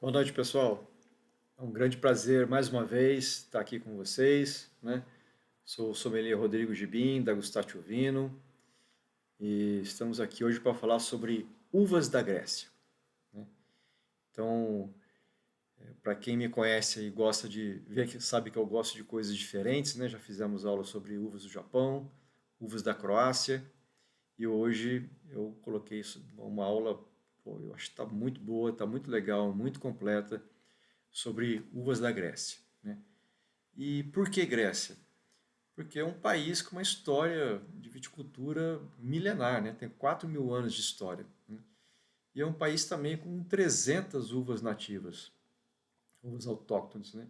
Boa noite, pessoal. É um grande prazer mais uma vez estar aqui com vocês, né? Sou o sommelier Rodrigo Gibim, da Gustatio Vino, e estamos aqui hoje para falar sobre uvas da Grécia, né? Então, para quem me conhece e gosta de ver, sabe que eu gosto de coisas diferentes, né? Já fizemos aula sobre uvas do Japão, uvas da Croácia, e hoje eu coloquei uma aula, pô, eu acho que está muito boa, está muito legal, muito completa, sobre uvas da Grécia, né? E por que Grécia? Porque é um país com uma história de viticultura milenar, né? Tem 4.000 anos de história, né? E é um país também com 300 uvas nativas, uvas autóctones, né?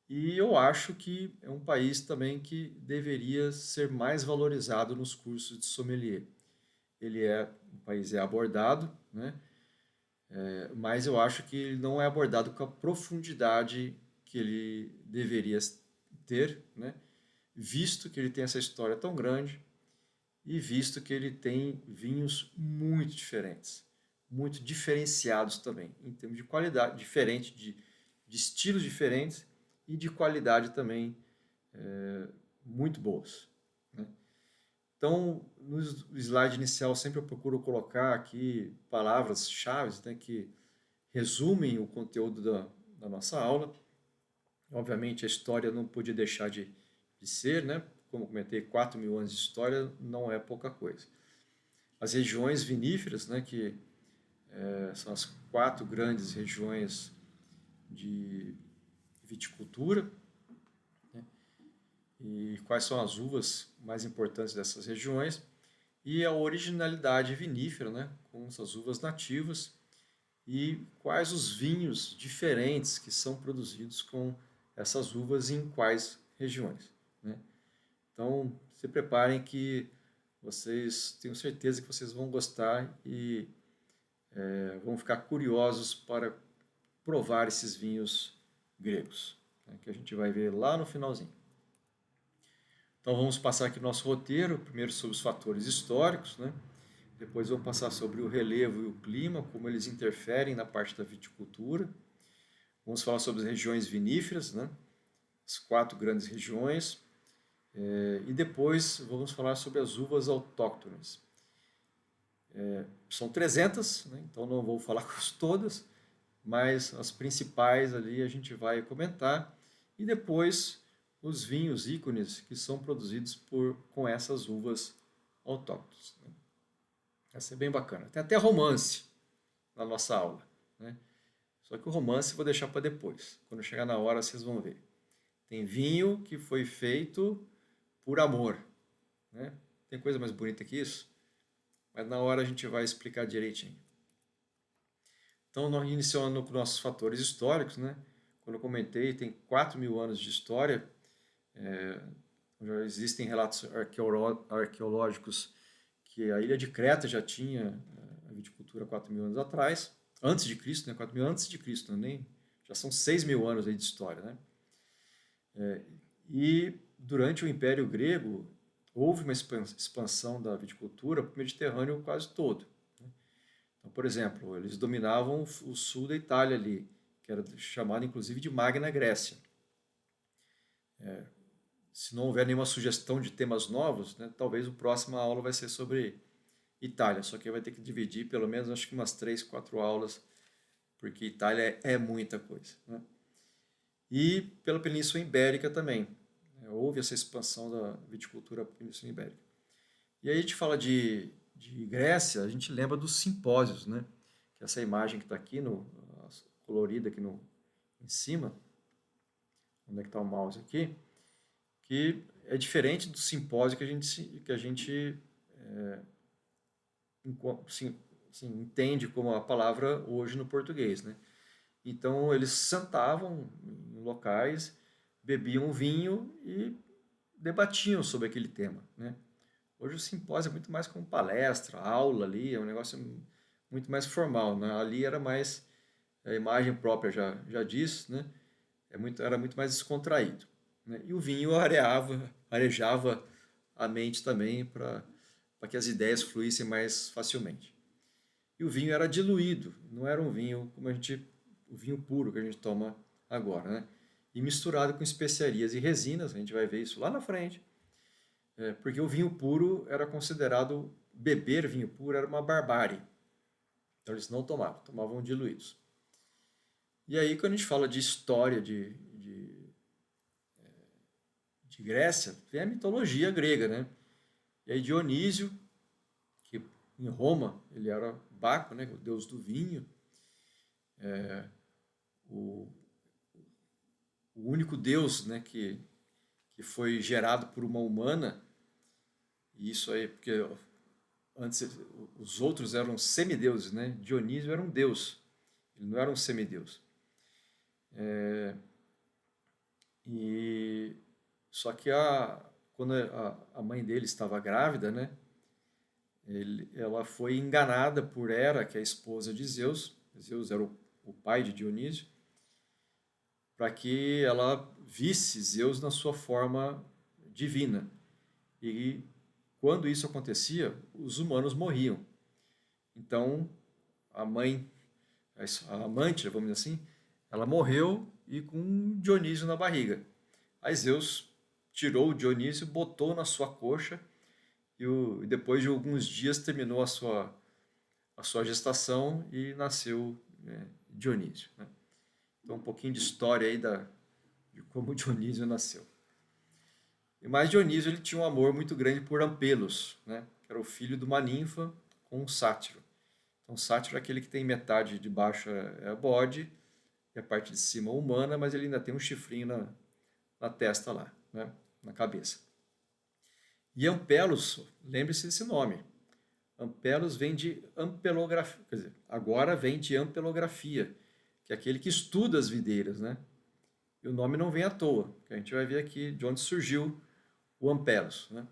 E eu acho que é um país também que deveria ser mais valorizado nos cursos de sommelier. O país é abordado, né? Mas eu acho que ele não é abordado com a profundidade que ele deveria ter, né? Visto que ele tem essa história tão grande e visto que ele tem vinhos muito diferentes, muito diferenciados também, em termos de qualidade, diferente de estilos diferentes e de qualidade também muito boas, né? Então, no slide inicial, sempre eu procuro colocar aqui palavras-chave, né, que resumem o conteúdo da nossa aula. Obviamente, a história não podia deixar de ser, né? Como comentei, 4.000 anos de história não é pouca coisa. As regiões viníferas, né, que são as 4 grandes regiões de viticultura, né, e quais são as uvas mais importantes dessas regiões, e a originalidade vinífera, né, com essas uvas nativas, e quais os vinhos diferentes que são produzidos com essas uvas em quais regiões, né? Então, se preparem que vocês, tenho certeza que vocês vão gostar e vão ficar curiosos para provar esses vinhos gregos, né, que a gente vai ver lá no finalzinho. Então, vamos passar aqui o nosso roteiro, primeiro sobre os fatores históricos, né? Depois vamos passar sobre o relevo e o clima, como eles interferem na parte da viticultura. Vamos falar sobre as regiões viníferas, né? As 4 grandes regiões. E depois vamos falar sobre as uvas autóctones. São 300, né? Então não vou falar com todas, mas as principais ali a gente vai comentar. E depois os vinhos ícones que são produzidos com essas uvas autóctones, né? Vai ser bem bacana. Tem até romance na nossa aula, né? Só que o romance eu vou deixar para depois. Quando chegar na hora vocês vão ver. Tem vinho que foi feito por amor, né? Tem coisa mais bonita que isso? Mas na hora a gente vai explicar direitinho. Então, nós iniciando com nossos fatores históricos, né? Quando eu comentei, tem 4.000 anos de história. Já existem relatos arqueológicos que a ilha de Creta já tinha a viticultura 4.000 anos atrás, antes de Cristo, né? 4.000 antes de Cristo, né? Nem, já são 6.000 anos aí de história, né? E durante o Império Grego houve uma expansão da viticultura para o Mediterrâneo quase todo. Então, por exemplo, eles dominavam o sul da Itália ali, que era chamado inclusive de Magna Grécia. Se não houver nenhuma sugestão de temas novos, né, talvez a próxima aula vai ser sobre Itália, só que vai ter que dividir pelo menos acho que umas 3, 4 aulas, porque Itália é muita coisa, né? E pela Península Ibérica também, né, houve essa expansão da viticultura Península Ibérica. E aí a gente fala de Grécia, a gente lembra dos simpósios, né? Que é essa imagem que está aqui, colorida aqui em cima, onde é que está o mouse aqui, que é diferente do simpósio que a gente entende como a palavra hoje no português, né? Então eles sentavam em locais, bebiam vinho e debatiam sobre aquele tema, né? Hoje o simpósio é muito mais como palestra, aula ali, é um negócio muito mais formal, né? Ali era mais, a imagem própria já diz, né? Era muito mais descontraído, né? E o vinho arejava a mente também para que as ideias fluíssem mais facilmente. E o vinho era diluído, não era um vinho como a gente o vinho puro que a gente toma agora, né? E misturado com especiarias e resinas, a gente vai ver isso lá na frente, porque o vinho puro era considerado, beber vinho puro era uma barbárie. Então eles não tomavam, tomavam diluídos. E aí, quando a gente fala de história de Grécia, vem a mitologia grega, né? E aí Dionísio, que em Roma ele era Baco, né? O deus do vinho, o, o único deus, né? Que foi gerado por uma humana. E isso aí, porque antes os outros eram semideuses, né? Dionísio era um deus, ele não era um semideus. E só que quando a mãe dele estava grávida, né? Ela foi enganada por Hera, que é a esposa de Zeus. Zeus era o pai de Dionísio, para que ela visse Zeus na sua forma divina. E quando isso acontecia, os humanos morriam. Então, a mãe, a amante, vamos dizer assim, ela morreu e com Dionísio na barriga. Aí Zeus tirou o Dionísio, botou na sua coxa e depois de alguns dias terminou a sua gestação e nasceu, né, Dionísio, né? Então um pouquinho de história aí de como Dionísio nasceu. E mais Dionísio ele tinha um amor muito grande por Ampelos, né? Que era o filho de uma ninfa com um sátiro. Então sátiro é aquele que tem metade de baixo é bode e a parte de cima humana, mas ele ainda tem um chifrinho na testa lá, né? Na cabeça. E Ampelos, lembre-se desse nome. Ampelos vem de ampelografia, quer dizer, agora vem de ampelografia, que é aquele que estuda as videiras, né? E o nome não vem à toa, que a gente vai ver aqui de onde surgiu o Ampelos, né?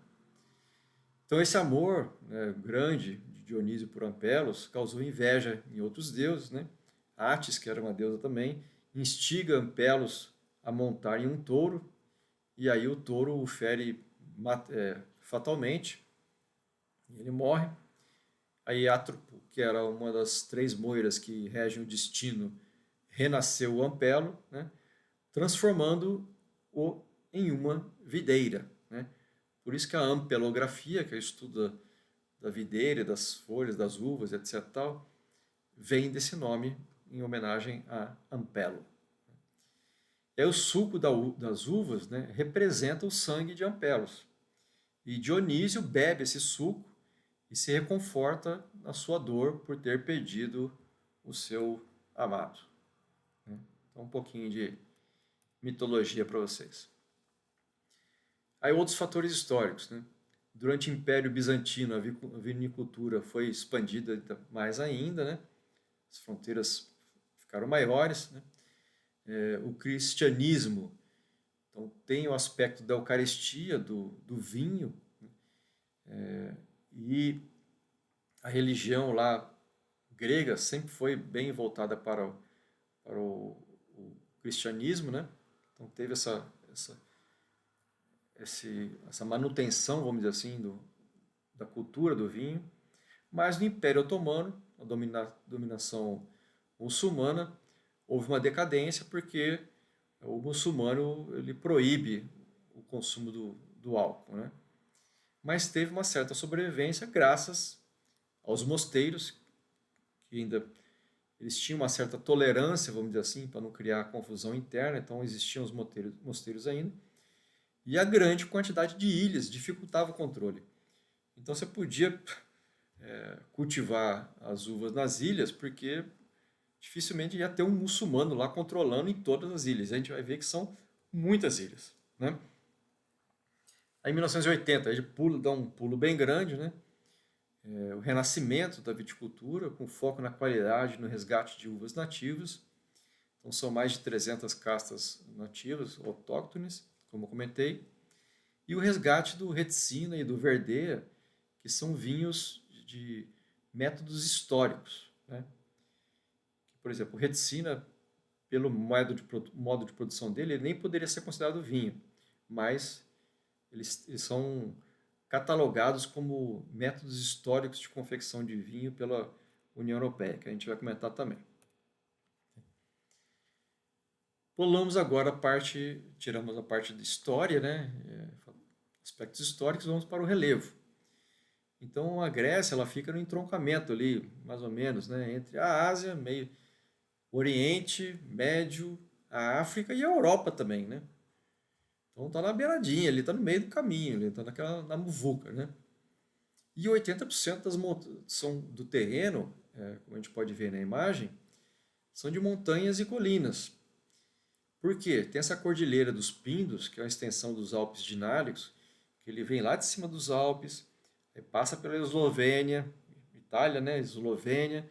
Então esse amor, né, grande de Dionísio por Ampelos causou inveja em outros deuses, né? Atis, que era uma deusa também, instiga Ampelos a montar em um touro, e aí o touro o fere fatalmente, e ele morre. Aí Atropo, que era uma das três moiras que regem o destino, renasceu o Ampelo, né, transformando-o em uma videira, né? Por isso que a ampelografia, que é o estudo da videira, das folhas, das uvas, etc. Tal, vem desse nome em homenagem a Ampelo. E aí o suco das uvas, né, representa o sangue de Ampelos. E Dionísio bebe esse suco e se reconforta na sua dor por ter perdido o seu amado. Então, um pouquinho de mitologia para vocês. Aí outros fatores históricos, né? Durante o Império Bizantino, a vinicultura foi expandida mais ainda, né? As fronteiras ficaram maiores, né? O cristianismo, então, tem o aspecto da Eucaristia, do vinho, né? E a religião lá grega sempre foi bem voltada para o cristianismo, né? Então teve essa manutenção, vamos dizer assim, da cultura do vinho. Mas no Império Otomano, a dominação muçulmana, houve uma decadência porque o muçulmano ele proíbe o consumo do álcool, né? Mas teve uma certa sobrevivência graças aos mosteiros, que ainda eles tinham uma certa tolerância, vamos dizer assim, para não criar confusão interna, então existiam os mosteiros ainda, e a grande quantidade de ilhas dificultava o controle. Então você podia cultivar as uvas nas ilhas, porque dificilmente ia ter um muçulmano lá controlando em todas as ilhas. A gente vai ver que são muitas ilhas, né? Aí em 1980, a gente dá um pulo bem grande, né? O renascimento da viticultura, com foco na qualidade e no resgate de uvas nativas. Então são mais de 300 castas nativas, autóctones, como eu comentei. E o resgate do Retsina e do Verdea, que são vinhos de métodos históricos, né? Por exemplo, o Retsina, pelo modo de produção dele, ele nem poderia ser considerado vinho, mas eles são catalogados como métodos históricos de confecção de vinho pela União Europeia, que a gente vai comentar também. Pulamos agora a parte, tiramos a parte de história, né? Aspectos históricos, vamos para o relevo. Então a Grécia ela fica no entroncamento ali, mais ou menos, né? Entre a Ásia, meio Oriente, Médio, a África e a Europa também, né? Então tá na beiradinha, ele tá no meio do caminho, ele tá na muvuca, né? E 80% são do terreno, como a gente pode ver na imagem, são de montanhas e colinas. Por quê? Tem essa cordilheira dos Pindos, que é uma extensão dos Alpes Dinálicos, que ele vem lá de cima dos Alpes, passa pela Eslovênia, Itália, né? Eslovênia,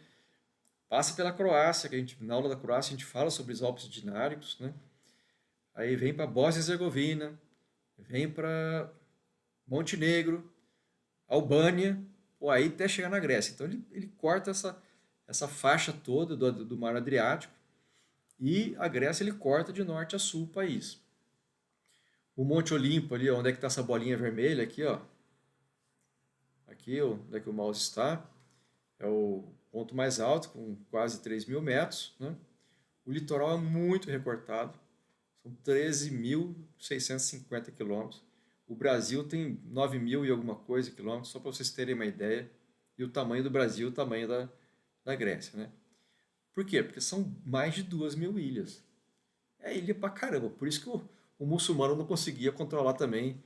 passa pela Croácia, que na aula da Croácia a gente fala sobre os Alpes Dináricos, né? Aí vem para Bósnia e Herzegovina, vem para Montenegro, Albânia, ou aí até chegar na Grécia. Então ele corta essa faixa toda do Mar Adriático e a Grécia ele corta de norte a sul o país. O Monte Olimpo ali, onde é que está essa bolinha vermelha aqui, ó. Aqui, onde é que o mouse está, é o ponto mais alto, com quase 3.000 metros, né? O litoral é muito recortado, são 13.650 quilômetros. O Brasil tem 9.000 e alguma coisa quilômetros, só para vocês terem uma ideia. E o tamanho do Brasil, o tamanho da Grécia, né? Por quê? Porque são mais de 2.000 ilhas. É ilha pra caramba. Por isso que o muçulmano não conseguia controlar também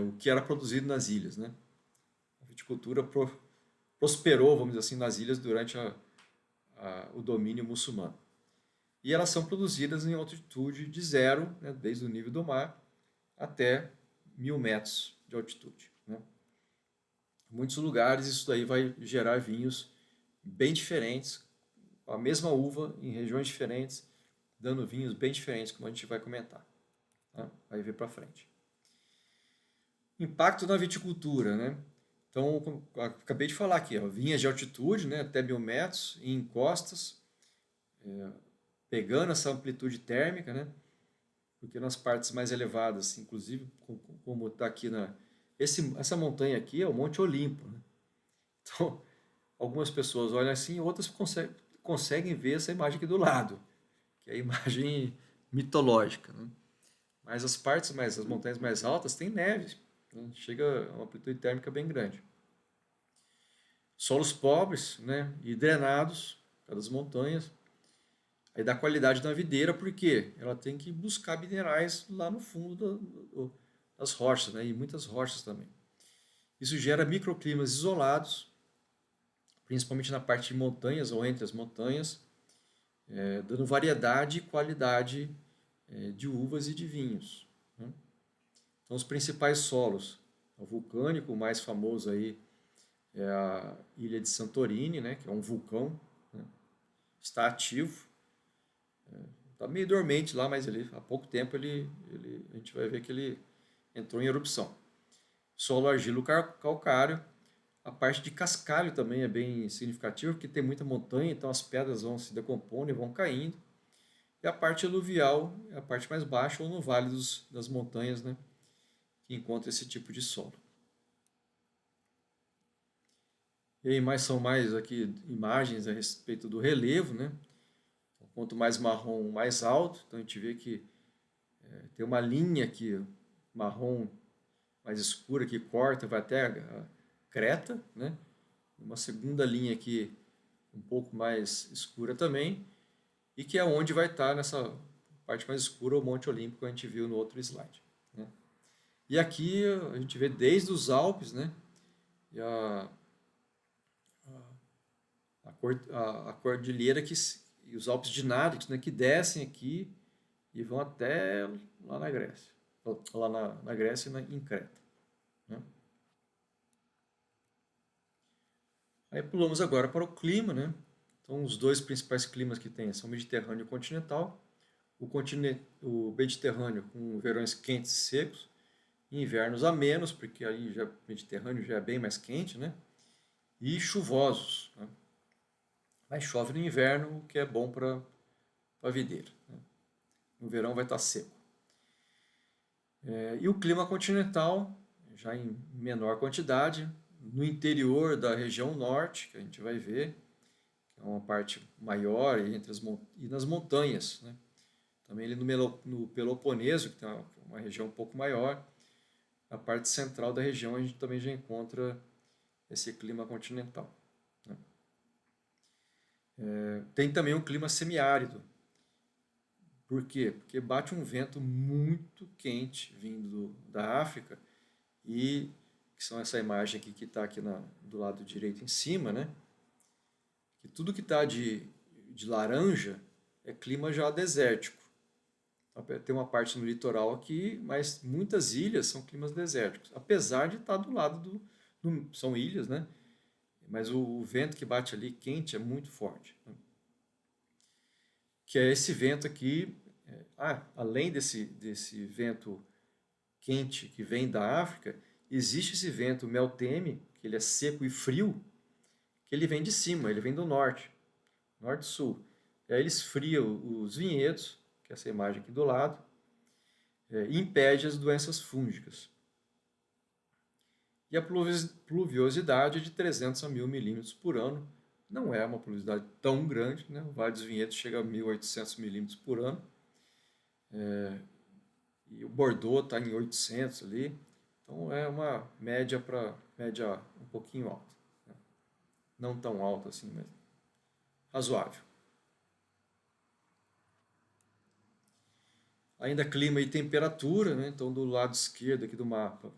o que era produzido nas ilhas, né? A viticultura prosperou, vamos dizer assim, nas ilhas durante o domínio muçulmano. E elas são produzidas em altitude de zero, né, desde o nível do mar, até 1.000 metros de altitude. Né? Em muitos lugares isso daí vai gerar vinhos bem diferentes, a mesma uva em regiões diferentes, dando vinhos bem diferentes, como a gente vai comentar. Né? Vai ver para frente. Impacto na viticultura, né? Então, acabei de falar aqui, ó, vinhas de altitude, né, até 1.000 metros, em encostas, pegando essa amplitude térmica, né? Porque nas partes mais elevadas, inclusive como está aqui essa montanha aqui é o Monte Olimpo, né? Então, algumas pessoas olham assim, outras conseguem ver essa imagem aqui do lado, que é a imagem mitológica, né? Mas as montanhas mais altas têm neve, né? Chega a uma amplitude térmica bem grande. Solos pobres, né? E drenados pelas montanhas. Aí dá qualidade na videira, porque ela tem que buscar minerais lá no fundo das rochas, né? E muitas rochas também. Isso gera microclimas isolados, principalmente na parte de montanhas ou entre as montanhas, dando variedade e qualidade de uvas e de vinhos. Né? Então, os principais solos, o vulcânico, o mais famoso aí é a ilha de Santorini, né? Que é um vulcão, né? Está ativo. Está meio dormente lá, mas há pouco tempo a gente vai ver que ele entrou em erupção. Solo argilo-calcário. A parte de cascalho também é bem significativa, porque tem muita montanha, então as pedras vão se decompondo e vão caindo. E a parte aluvial é a parte mais baixa, ou no vale das montanhas, né, que encontra esse tipo de solo. E aí são mais aqui imagens a respeito do relevo, né? Quanto mais marrom, mais alto. Então a gente vê que tem uma linha aqui, marrom mais escura, que corta, vai até a creta, né? Uma segunda linha aqui, um pouco mais escura também, e que é onde vai estar nessa parte mais escura o Monte Olimpo que a gente viu no outro slide. Né? E aqui a gente vê desde os Alpes, né? E a cordilheira e os Alpes Dináricos, né, que descem aqui e vão até lá na Grécia. Lá na Grécia e em Creta. Né? Aí pulamos agora para o clima. Né? Então, os dois principais climas que tem são o Mediterrâneo e o continental. O Mediterrâneo com verões quentes e secos, e invernos a menos, porque aí o Mediterrâneo já é bem mais quente, né? E chuvosos. Né? Mas chove no inverno, o que é bom para a videira. Né? No verão vai estar seco. E o clima continental, já em menor quantidade, no interior da região norte, que a gente vai ver, que é uma parte maior, e nas montanhas. Né? também ali no Peloponeso, que tem uma região um pouco maior. Na parte central da região a gente também já encontra esse clima continental, né? Tem também um clima semiárido. Por quê? Porque bate um vento muito quente vindo da África e que são essa imagem aqui que está aqui do lado direito em cima, né? Que tudo que está de laranja é clima já desértico. Tem uma parte no litoral aqui, mas muitas ilhas são climas desérticos, apesar de estar do lado são ilhas, né? Mas o vento que bate ali quente é muito forte, né? Que é esse vento aqui. Além desse vento quente que vem da África, existe esse vento Meltemi, que ele é seco e frio, que ele vem de cima, ele vem do norte, norte-sul. E aí ele esfria os vinhedos, que é essa imagem aqui do lado, e impede as doenças fúngicas. E a pluviosidade é de 300 a 1.000 milímetros por ano. Não é uma pluviosidade tão grande, né? O Vale dos Vinhedos chega a 1.800 milímetros por ano. E o Bordeaux está em 800 ali. Então é uma média um pouquinho alta, né? Não tão alta assim, mas razoável. Ainda clima e temperatura, né? Então do lado esquerdo aqui do mapa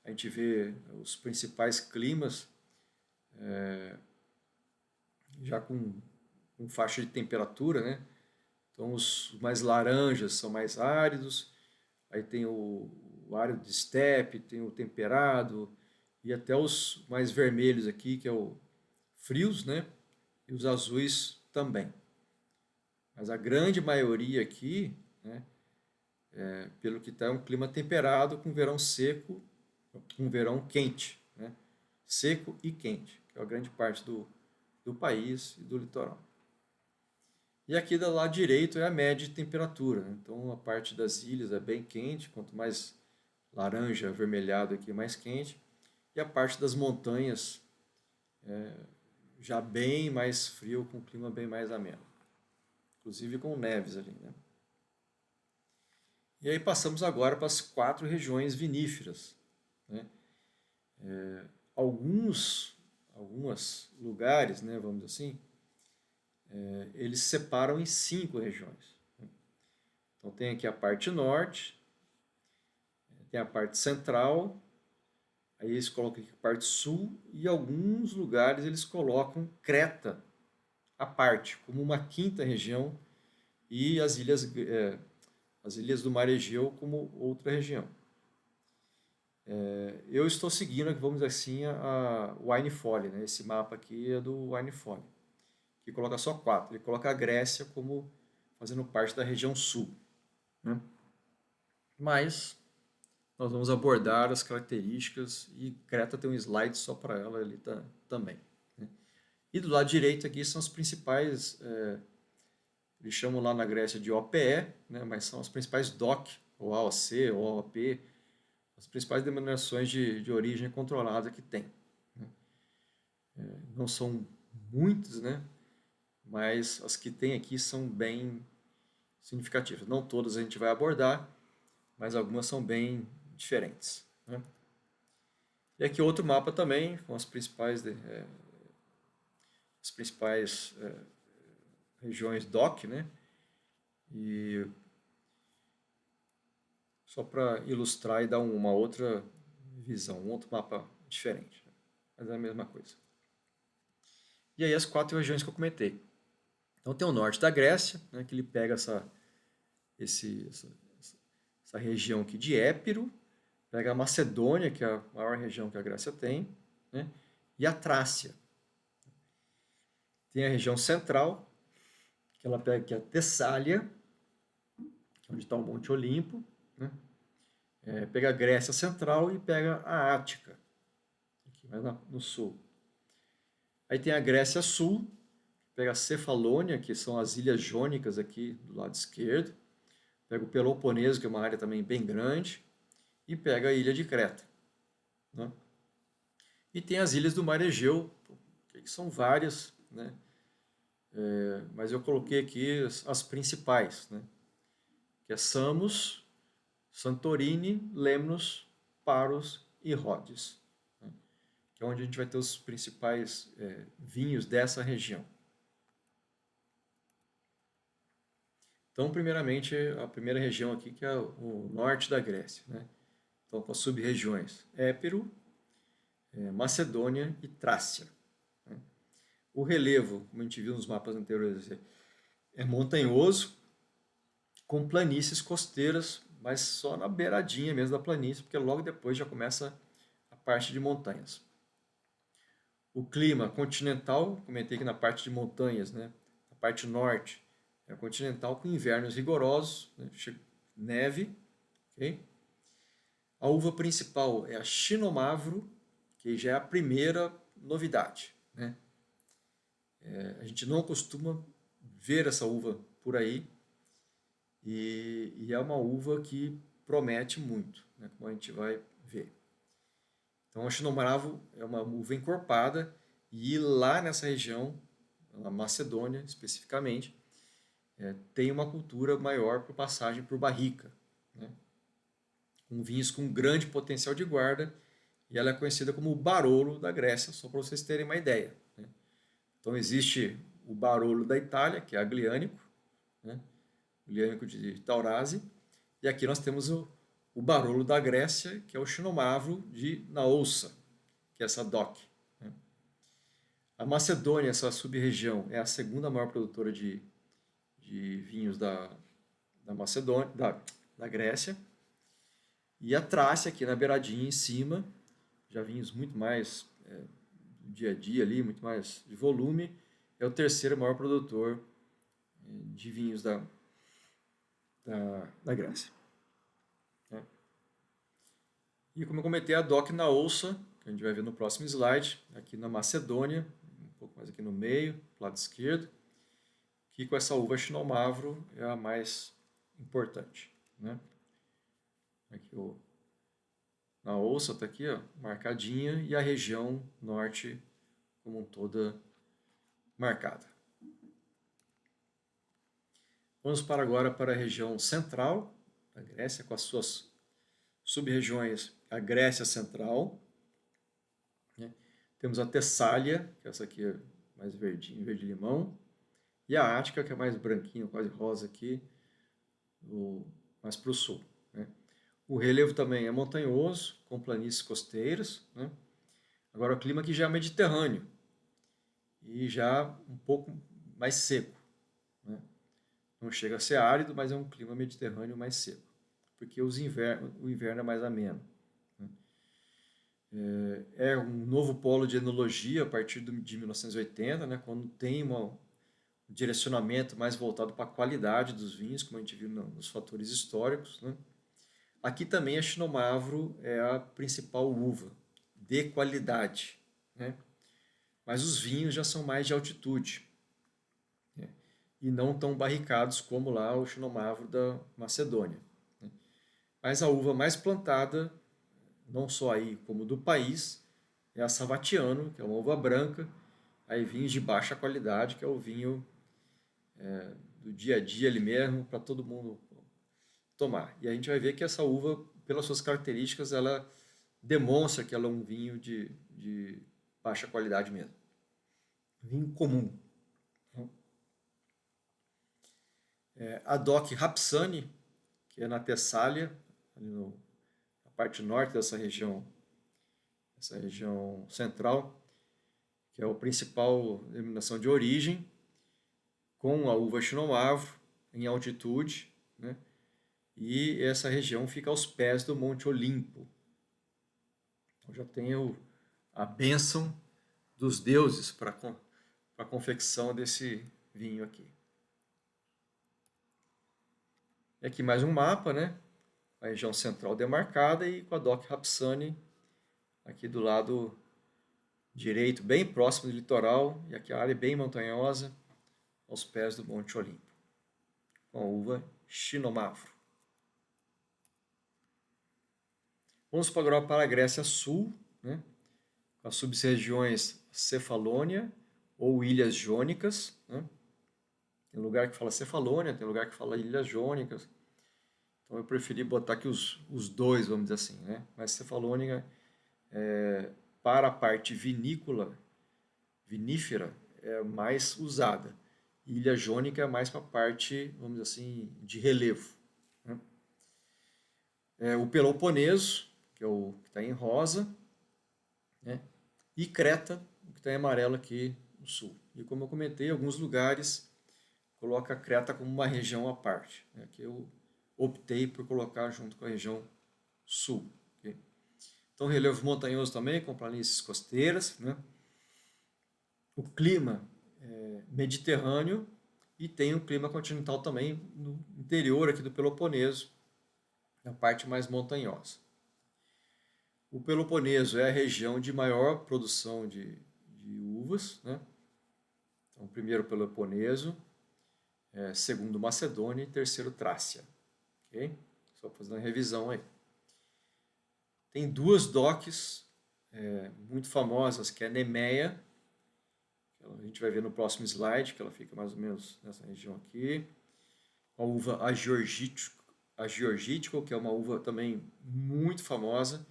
a gente vê os principais climas, já com faixa de temperatura, né? Então os mais laranjas são mais áridos, aí tem o árido de estepe, tem o temperado, e até os mais vermelhos aqui, que é o frios, né? E os azuis também. Mas a grande maioria aqui, né, pelo que está, é um clima temperado com verão seco, com verão quente, né? Seco e quente, que é a grande parte do país e do litoral. E aqui do lado direito é a média de temperatura, né? Então a parte das ilhas é bem quente, quanto mais laranja, avermelhado aqui, mais quente. E a parte das montanhas já bem mais frio, com um clima bem mais ameno. Inclusive com neves ali, né? E aí passamos agora para as 4 regiões viníferas, né? Alguns lugares, né, vamos dizer assim, eles separam em 5 regiões. Então tem aqui a parte norte, tem a parte central, aí eles colocam aqui a parte sul, e alguns lugares eles colocam Creta à parte, como uma 5ª região, e as ilhas do Mar Egeu como outra região. Eu estou seguindo, vamos dizer assim, a Winefolly, né? Esse mapa aqui é do Winefolly, que coloca só 4. Ele coloca a Grécia como fazendo parte da região sul, né? Mas nós vamos abordar as características, e Creta tem um slide só para ela ali também, né? E do lado direito aqui são as principais, eles chamam lá na Grécia de OPE, né? Mas são as principais DOC, ou AOC, ou AOP, as principais denominações de origem controlada que tem, né? Não são muitas, né? Mas as que tem aqui são bem significativas. Não todas a gente vai abordar, mas algumas são bem diferentes, né? E aqui outro mapa também, com as principais regiões DOC, né? E só para ilustrar e dar uma outra visão, um outro mapa diferente, né? Mas é a mesma coisa. E aí as 4 regiões que eu comentei. Então tem o norte da Grécia, né, que ele pega essa região aqui de Épiro, pega a Macedônia, que é a maior região que a Grécia tem, né, e a Trácia. Tem a região central, que ela pega aqui a Tessália, que é onde está o Monte Olimpo, né, pega a Grécia Central e pega a Ática, aqui mais no sul. Aí tem a Grécia Sul, pega a Cefalônia, que são as ilhas jônicas aqui do lado esquerdo, pega o Peloponeso, que é uma área também bem grande, e pega a ilha de Creta, né? E tem as ilhas do Mar Egeu, que são várias, né? Mas eu coloquei aqui as principais, né? que é Samos, Santorini, Lemnos, Paros e Rhodes, né? Que é onde a gente vai ter os principais vinhos dessa região. Então, primeiramente, a primeira região aqui, que é o norte da Grécia, né? Então, com as sub-regiões Épiro, Macedônia e Trácia, né? O relevo, como a gente viu nos mapas anteriores, é montanhoso, com planícies costeiras, mas só na beiradinha mesmo da planície, porque logo depois já começa a parte de montanhas. O clima continental, comentei que na parte de montanhas, né? Na parte norte, é continental com invernos rigorosos, né? Neve, ok? A uva principal é a Xinomavro, que já é a primeira novidade, né? A gente não costuma ver essa uva por aí, e é uma uva que promete muito, né? Como a gente vai ver. Então a Xinomavro é uma uva encorpada, e lá nessa região, na Macedônia especificamente, tem uma cultura maior por passagem por barrica, né? Com vinhos com grande potencial de guarda, e ela é conhecida como o Barolo da Grécia, só para vocês terem uma ideia, né? Então existe o Barolo da Itália, que é agliânico, né? Agliânico de Taurasi, e aqui nós temos o Barolo da Grécia, que é o Xinomavro de Naousa, que é essa DOC, né? A Macedônia, essa sub-região, é a segunda maior produtora de vinhos da Macedônia, da Grécia. E a Trácia, aqui na beiradinha em cima, já vinhos muito mais do dia a dia ali, muito mais de volume, é o terceiro maior produtor de vinhos da Grécia, né? E como eu comentei, a DOC Naousa, que a gente vai ver no próximo slide, aqui na Macedônia, um pouco mais aqui no meio, lado esquerdo, que com essa uva Xinomavro é a mais importante, né? Aqui na Ouça está aqui, ó, marcadinha, e a região norte como um toda marcada. Vamos para agora para a região central da Grécia, com as suas sub-regiões, a Grécia Central, né? Temos a Tessália, que essa aqui é mais verdinho, verde-limão, e a Ática, que é mais branquinho, quase rosa aqui, mais para o sul, né? O relevo também é montanhoso, com planícies costeiras, né? Agora o clima aqui já é mediterrâneo e já um pouco mais seco, né? Não chega a ser árido, mas é um clima mediterrâneo mais seco, porque o inverno é mais ameno, né? É um novo polo de enologia a partir de 1980, né? Quando tem um direcionamento mais voltado para a qualidade dos vinhos, como a gente viu nos fatores históricos, né? Aqui também a Xinomavro é a principal uva de qualidade, né? Mas os vinhos já são mais de altitude, né? E não tão barricados como lá o Xinomavro da Macedônia, né? Mas a uva mais plantada, não só aí como do país, é a Savatiano, que é uma uva branca, aí vinhos de baixa qualidade, que é o vinho do dia a dia ali mesmo, para todo mundo tomar. E a gente vai ver que essa uva, pelas suas características, ela demonstra que ela é um vinho de baixa qualidade mesmo. Vinho comum. A DOC Rapsani, que é na Tessália, ali na parte norte dessa região central, que é a principal denominação de origem, com a uva Xinomavro, em altitude, né? E essa região fica aos pés do Monte Olimpo. Então já tem a bênção dos deuses para a confecção desse vinho aqui. E aqui mais um mapa, né? A região central demarcada e com a DOC Rapsani aqui do lado direito, bem próximo do litoral, e aqui a área bem montanhosa, aos pés do Monte Olimpo, com a uva Xinomavro. Vamos agora para a Grécia Sul, né? Com as subregiões Cefalônia ou Ilhas Jônicas, né? Tem lugar que fala Cefalônia, tem lugar que fala Ilhas Jônicas. Então eu preferi botar aqui os dois, vamos dizer assim, né? Mas Cefalônia, para a parte vinífera, é mais usada. Ilha Jônica é mais para a parte, vamos dizer assim, de relevo, né? O Peloponeso, que é o que está em rosa, né? E Creta, que está em amarelo aqui no sul. E como eu comentei, alguns lugares coloca a Creta como uma região à parte, né? Que eu optei por colocar junto com a região sul. Okay? Então, relevo montanhoso também, com planícies costeiras, né? O clima é mediterrâneo e tem o clima continental também no interior aqui do Peloponeso, na parte mais montanhosa. O Peloponeso é a região de maior produção de uvas, né? Então, primeiro Peloponeso, segundo Macedônia e terceiro Trácia. Okay? Só fazendo uma revisão aí. Tem duas docks muito famosas, que é a Nemeia, que a gente vai ver no próximo slide, que ela fica mais ou menos nessa região aqui. A uva Agiorgítico, que é uma uva também muito famosa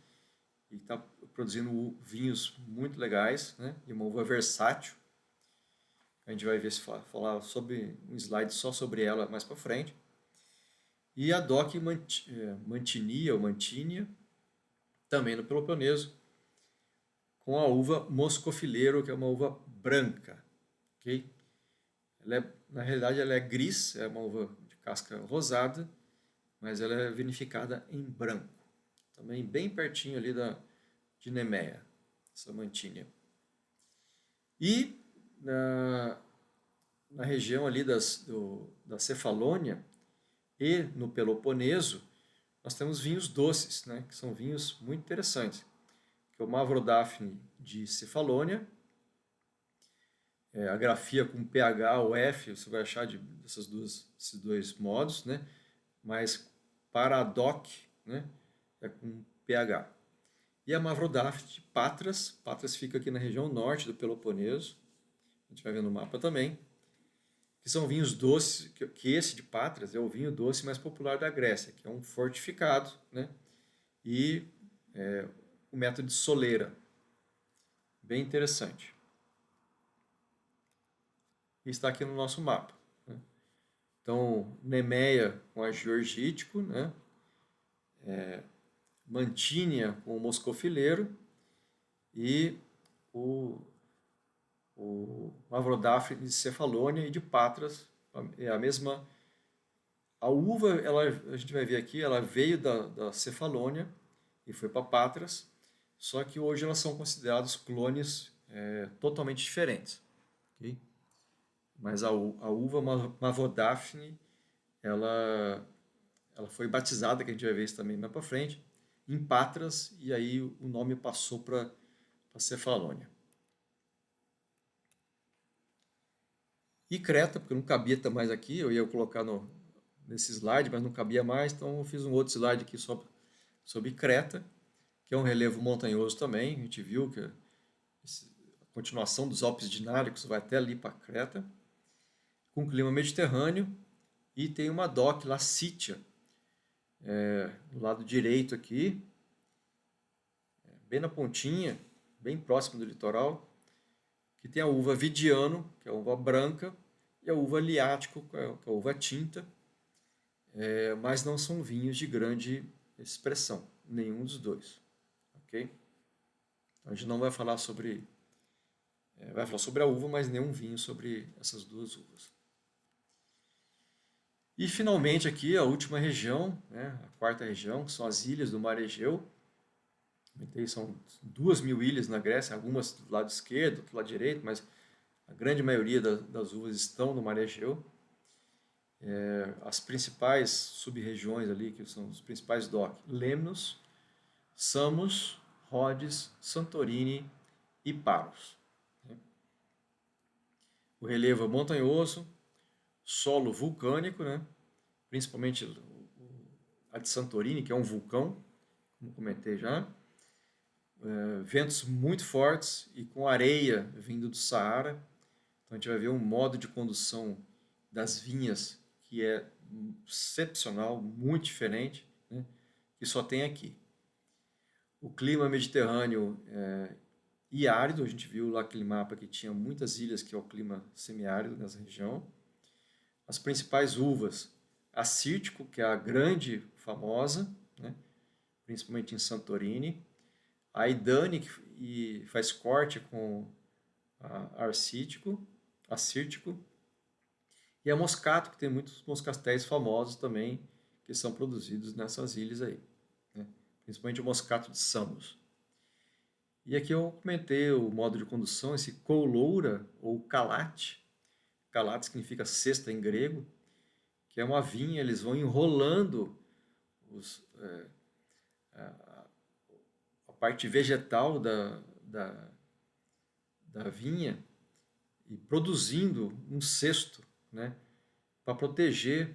e está produzindo vinhos muito legais, né? E uma uva versátil. A gente vai ver se falar sobre um slide só sobre ela mais para frente. E a DOC Mantinia, ou Mantinia, também no Peloponeso, com a uva Moscofileiro, que é uma uva branca. Okay? Na realidade, ela é gris, é uma uva de casca rosada, mas ela é vinificada em branco. Também bem pertinho ali de Nemeia, essa Mantinia. E na região ali da Cefalônia e no Peloponeso, nós temos vinhos doces, né, que são vinhos muito interessantes. Que é o Mavrodaphne de Cefalônia, a grafia com pH ou F, você vai achar desses dois modos, né? Mas para a DOC, né, é com pH. E a Mavrodaphne de Patras, Patras fica aqui na região norte do Peloponeso, a gente vai ver no mapa também, que são vinhos doces, que esse de Patras é o vinho doce mais popular da Grécia, que é um fortificado, né? E o método de soleira, bem interessante. E está aqui no nosso mapa, né? Então, Nemeia com a Georgítico, né? Mantínia com o Moscofileiro e o Mavrodaphne de Cefalônia e de Patras, é a mesma. A uva, a gente vai ver aqui, ela veio da Cefalônia e foi para Patras, só que hoje elas são consideradas clones totalmente diferentes. Okay? Mas a uva Mavrodaphne, ela foi batizada, que a gente vai ver isso também mais para frente, em Patras, e aí o nome passou para Cefalônia. E Creta, porque não cabia mais aqui, eu ia colocar nesse slide, mas não cabia mais, então eu fiz um outro slide aqui sobre Creta, que é um relevo montanhoso também, a gente viu que a continuação dos Alpes Dinálicos vai até ali para Creta, com clima mediterrâneo, e tem uma DOC lá, Sítia, do lado direito aqui, bem na pontinha, bem próximo do litoral, que tem a uva Vidiano, que é a uva branca, e a uva Liático, que é a uva tinta, mas não são vinhos de grande expressão, nenhum dos dois. Okay? Então, a gente não vai falar sobre... vai falar sobre a uva, mas nenhum vinho sobre essas duas uvas. E finalmente aqui a última região, né, a quarta região, que são as ilhas do Mar Egeu. São 2.000 ilhas na Grécia, algumas do lado esquerdo, do lado direito, mas a grande maioria das uvas estão no Mar Egeu. As principais sub-regiões ali, que são os principais DOC, Lemnos, Samos, Rhodes, Santorini e Paros. O relevo é montanhoso, solo vulcânico, né? Principalmente a de Santorini, que é um vulcão, como comentei já. Ventos muito fortes e com areia vindo do Saara. Então a gente vai ver um modo de condução das vinhas que é excepcional, muito diferente, né, que só tem aqui. O clima mediterrâneo e árido, a gente viu lá aquele mapa que tinha muitas ilhas que é o clima semiárido nessa região. As principais uvas, a Círtico, que é a grande famosa, né, principalmente em Santorini, a Idane, que faz corte com a Arcítico, a Círtico, e a Moscato, que tem muitos moscatéis famosos também, que são produzidos nessas ilhas aí, né? Principalmente o Moscato de Samos. E aqui eu comentei o modo de condução, esse coloura ou calate. Calate significa cesta em grego, que é uma vinha, eles vão enrolando a parte vegetal da vinha e produzindo um cesto, né, para proteger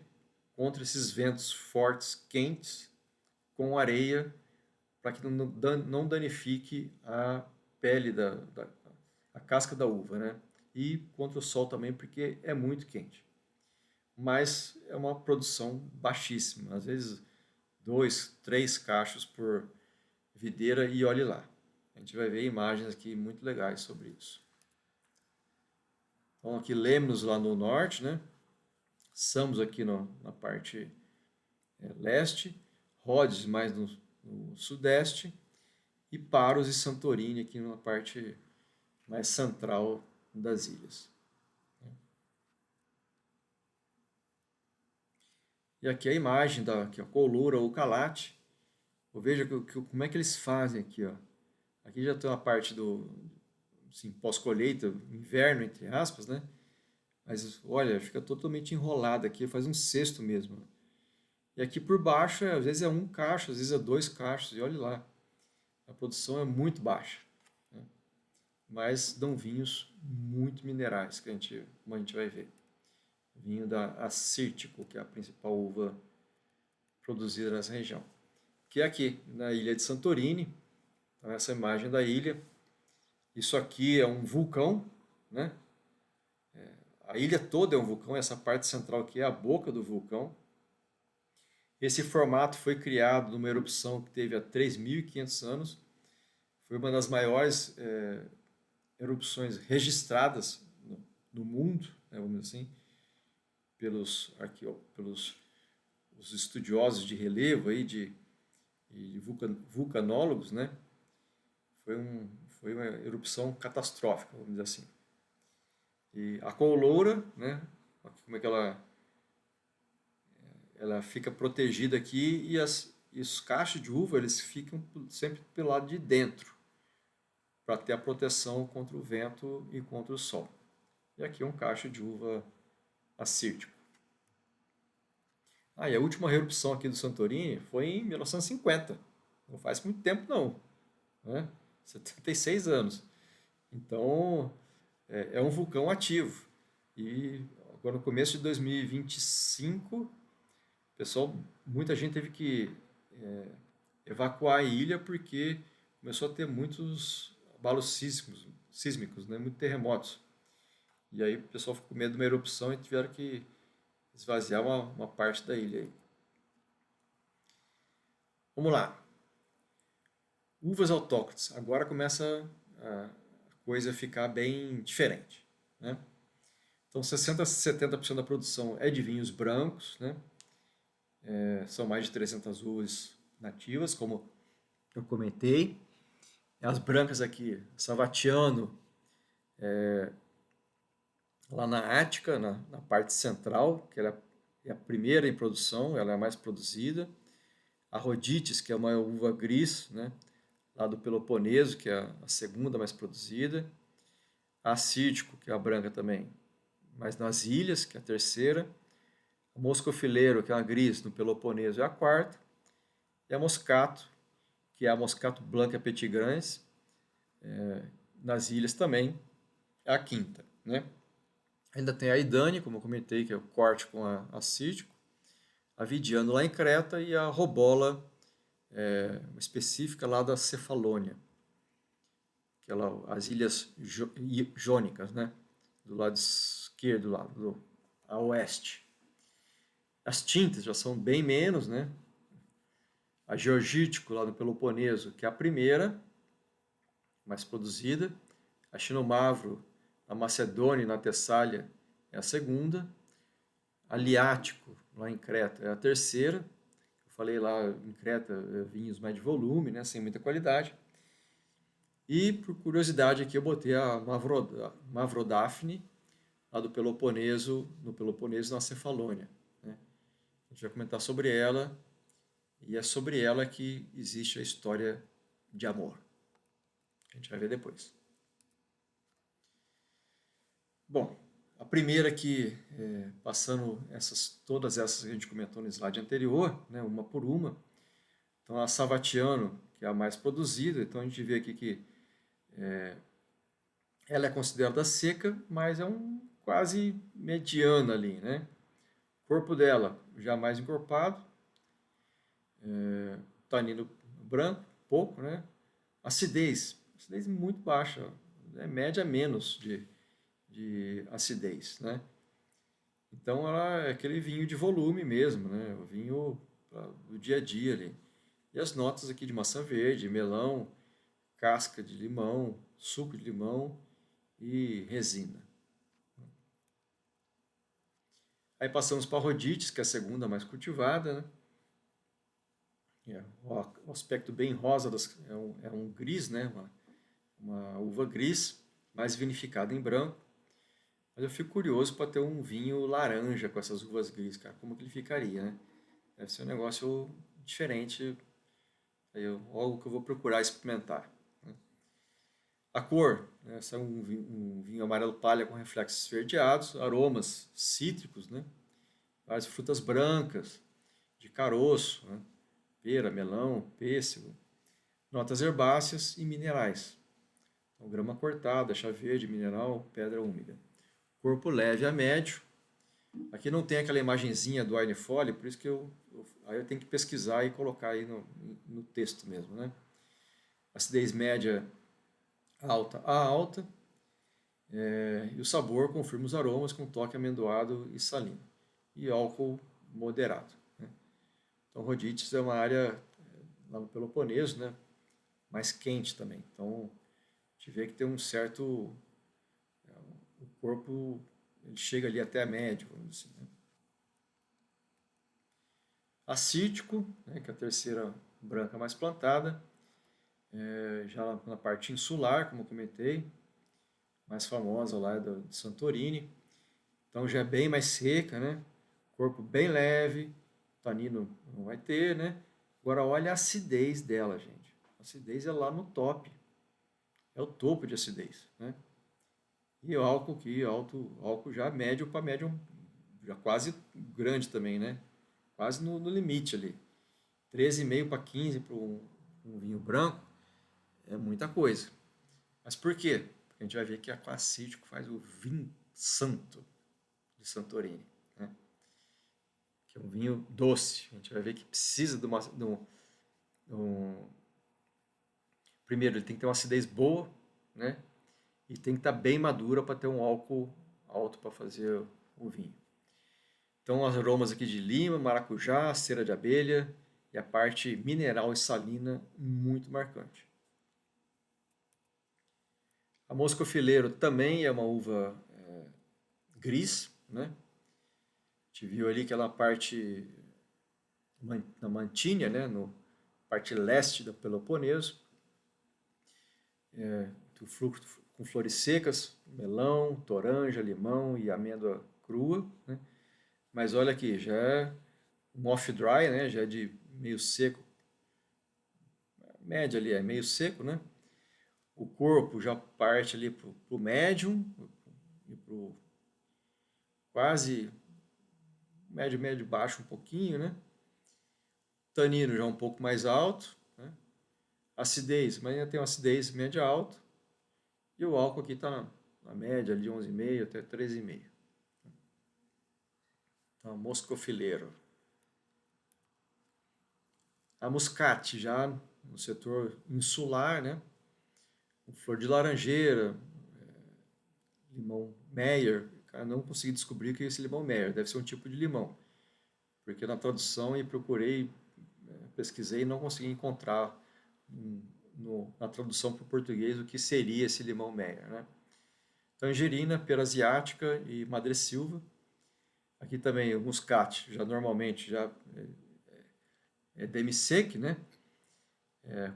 contra esses ventos fortes, quentes, com areia, para que não danifique a pele a casca da uva, né? E contra o sol também, porque é muito quente. Mas é uma produção baixíssima, às vezes 2, 3 cachos por videira e olhe lá. A gente vai ver imagens aqui muito legais sobre isso. Então aqui Lemnos lá no norte, né? Samos aqui na parte leste, Rhodes mais no sudeste e Paros e Santorini aqui na parte mais central das ilhas. E aqui a imagem da aqui, a coloura ou calate. Veja como é que eles fazem aqui, ó. Aqui já tem uma parte do assim, pós-colheita, inverno entre aspas, né? Mas olha, fica totalmente enrolado aqui, faz um cesto mesmo. E aqui por baixo, às vezes é um cacho, às vezes é 2 cachos, e olha lá. A produção é muito baixa, né? Mas dão vinhos muito minerais, como a gente vai ver. Vinho da Assírtico, que é a principal uva produzida nessa região. Que é aqui, na ilha de Santorini. Então, essa imagem da ilha. Isso aqui é um vulcão, né? A ilha toda é um vulcão, essa parte central aqui é a boca do vulcão. Esse formato foi criado numa erupção que teve há 3.500 anos. Foi uma das maiores erupções registradas no mundo, né, vamos dizer assim, pelos os estudiosos de relevo aí, de vulcanólogos, né? Foi uma erupção catastrófica, vamos dizer assim. E a coloura, né? Como é que ela fica protegida aqui e os cachos de uva eles ficam sempre pelo lado de dentro para ter a proteção contra o vento e contra o sol. E aqui é um cacho de uva assírtico. E a última erupção aqui do Santorini foi em 1950. Não faz muito tempo não, né? 76 anos. Então é um vulcão ativo. E agora no começo de 2025 pessoal, muita gente teve que evacuar a ilha porque começou a ter muitos abalos sísmicos, né? Muitos terremotos. E aí o pessoal ficou com medo de uma erupção e tiveram que esvaziar uma parte da ilha. Aí. Vamos lá. Uvas autóctones. Agora começa a coisa a ficar bem diferente, né? Então 60 a 70% da produção é de vinhos brancos, né? São mais de 300 uvas nativas, como eu comentei. As brancas aqui, Savatiano, lá na Ática, na parte central, que ela é a primeira em produção, ela é a mais produzida. A Rodites, que é uma uva gris, né, lá do Peloponeso, que é a segunda mais produzida. A Assírtico, que é a branca também, mas nas ilhas, que é a terceira. A Moscofileiro, que é uma gris, no Peloponeso, é a quarta. E a Moscato, que é a Moscato Blanca Petit Grands, nas ilhas também, é a quinta, né? Ainda tem a Idane, como eu comentei, que é o corte com a Assírtico, a Vidiano lá em Creta e a Robola específica lá da Cefalônia, que é lá, as ilhas jônicas, né? Do lado esquerdo, a oeste. As tintas já são bem menos, né? A Georgítico, lá no Peloponeso, que é a primeira, mais produzida. A Xinomavro, na Macedônia e na Tessália, é a segunda. A Liático, lá em Creta, é a terceira. Eu falei lá em Creta, vinhos mais de volume, né? Sem muita qualidade. E, por curiosidade aqui, eu botei a Mavrodaphne, lá do Peloponeso, no Peloponeso, na Cefalônia, né? A gente vai comentar sobre ela, e é sobre ela que existe a história de amor. A gente vai ver depois. Bom, a primeira aqui, passando todas essas que a gente comentou no slide anterior, né, uma por uma. Então, a Savatiano, que é a mais produzida, então a gente vê aqui que ela é considerada seca, mas é quase mediana ali, né? O corpo dela já mais encorpado, tanino branco, pouco, né? Acidez muito baixa, né? Média menos de acidez, né? Então ela é aquele vinho de volume mesmo, né? O vinho do dia a dia ali. E as notas aqui de maçã verde, melão, casca de limão, suco de limão e resina. Aí passamos para a Rodites, que é a segunda mais cultivada, né? O aspecto bem rosa é um gris, né? Uma uva gris, mais vinificada em branco. Mas eu fico curioso para ter um vinho laranja com essas uvas gris, cara. Como que ele ficaria, né? Deve ser um negócio diferente, algo que eu vou procurar experimentar, né? A cor, né? Essa é um vinho amarelo palha com reflexos esverdeados, aromas cítricos, né? Várias frutas brancas, de caroço, né? Pera, melão, pêssego, notas herbáceas e minerais. Então, grama cortada, chá verde, mineral, pedra úmida. Corpo leve a médio. Aqui não tem aquela imagenzinha do Wine Folly, por isso que aí eu tenho que pesquisar e colocar aí no texto mesmo, né? Acidez média alta a alta. E o sabor confirma os aromas com toque amendoado e salino. E álcool moderado, né? Então, Rodites é uma área lá no Peloponeso, né? Mais quente também. Então, a gente vê que tem um certo... O corpo ele chega ali até a média, vamos dizer assim, né? Acítico, né, que é a terceira branca mais plantada, já na parte insular, como eu comentei, mais famosa lá de Santorini. Então já é bem mais seca, né? Corpo bem leve, tanino não vai ter, né? Agora olha a acidez dela, gente. A acidez é lá no top, é o topo de acidez, né? E o álcool aqui, álcool já médio para médio, já quase grande também, né? Quase no limite ali. 13,5 para 15 para um vinho branco é muita coisa. Mas por quê? Porque a gente vai ver que a Classítico faz o vinho santo de Santorini, né? Que é um vinho doce. A gente vai ver que precisa primeiro, ele tem que ter uma acidez boa, né? E tem que estar bem madura para ter um álcool alto para fazer o vinho. Então, os aromas aqui de lima, maracujá, cera de abelha e a parte mineral e salina muito marcante. A Moscofileiro também é uma uva gris, né? A gente viu ali que ela parte na Mantínia, né? No parte leste do Peloponeso, fruto com flores secas, melão, toranja, limão e amêndoa crua, né? Mas olha aqui, já é um off-dry, né? Já é de meio seco, média ali é meio seco, né? O corpo já parte ali para o médium e para o quase médio, médio, baixo um pouquinho, né? Tanino já um pouco mais alto, né? Acidez, mas ainda tem uma acidez média alta. E o álcool aqui está na média de 11,5 até 13,5. Então, moscofileiro. A muscate já no setor insular, né? Com flor de laranjeira, limão Meyer. Cara, não consegui descobrir o que é esse limão Meyer. Deve ser um tipo de limão. porque na tradução eu procurei, pesquisei e não consegui encontrar na tradução para o português o que seria esse limão Meyer, né? Tangerina, pera asiática e madressilva. Aqui também o muscate, já normalmente já é demi-sec, né?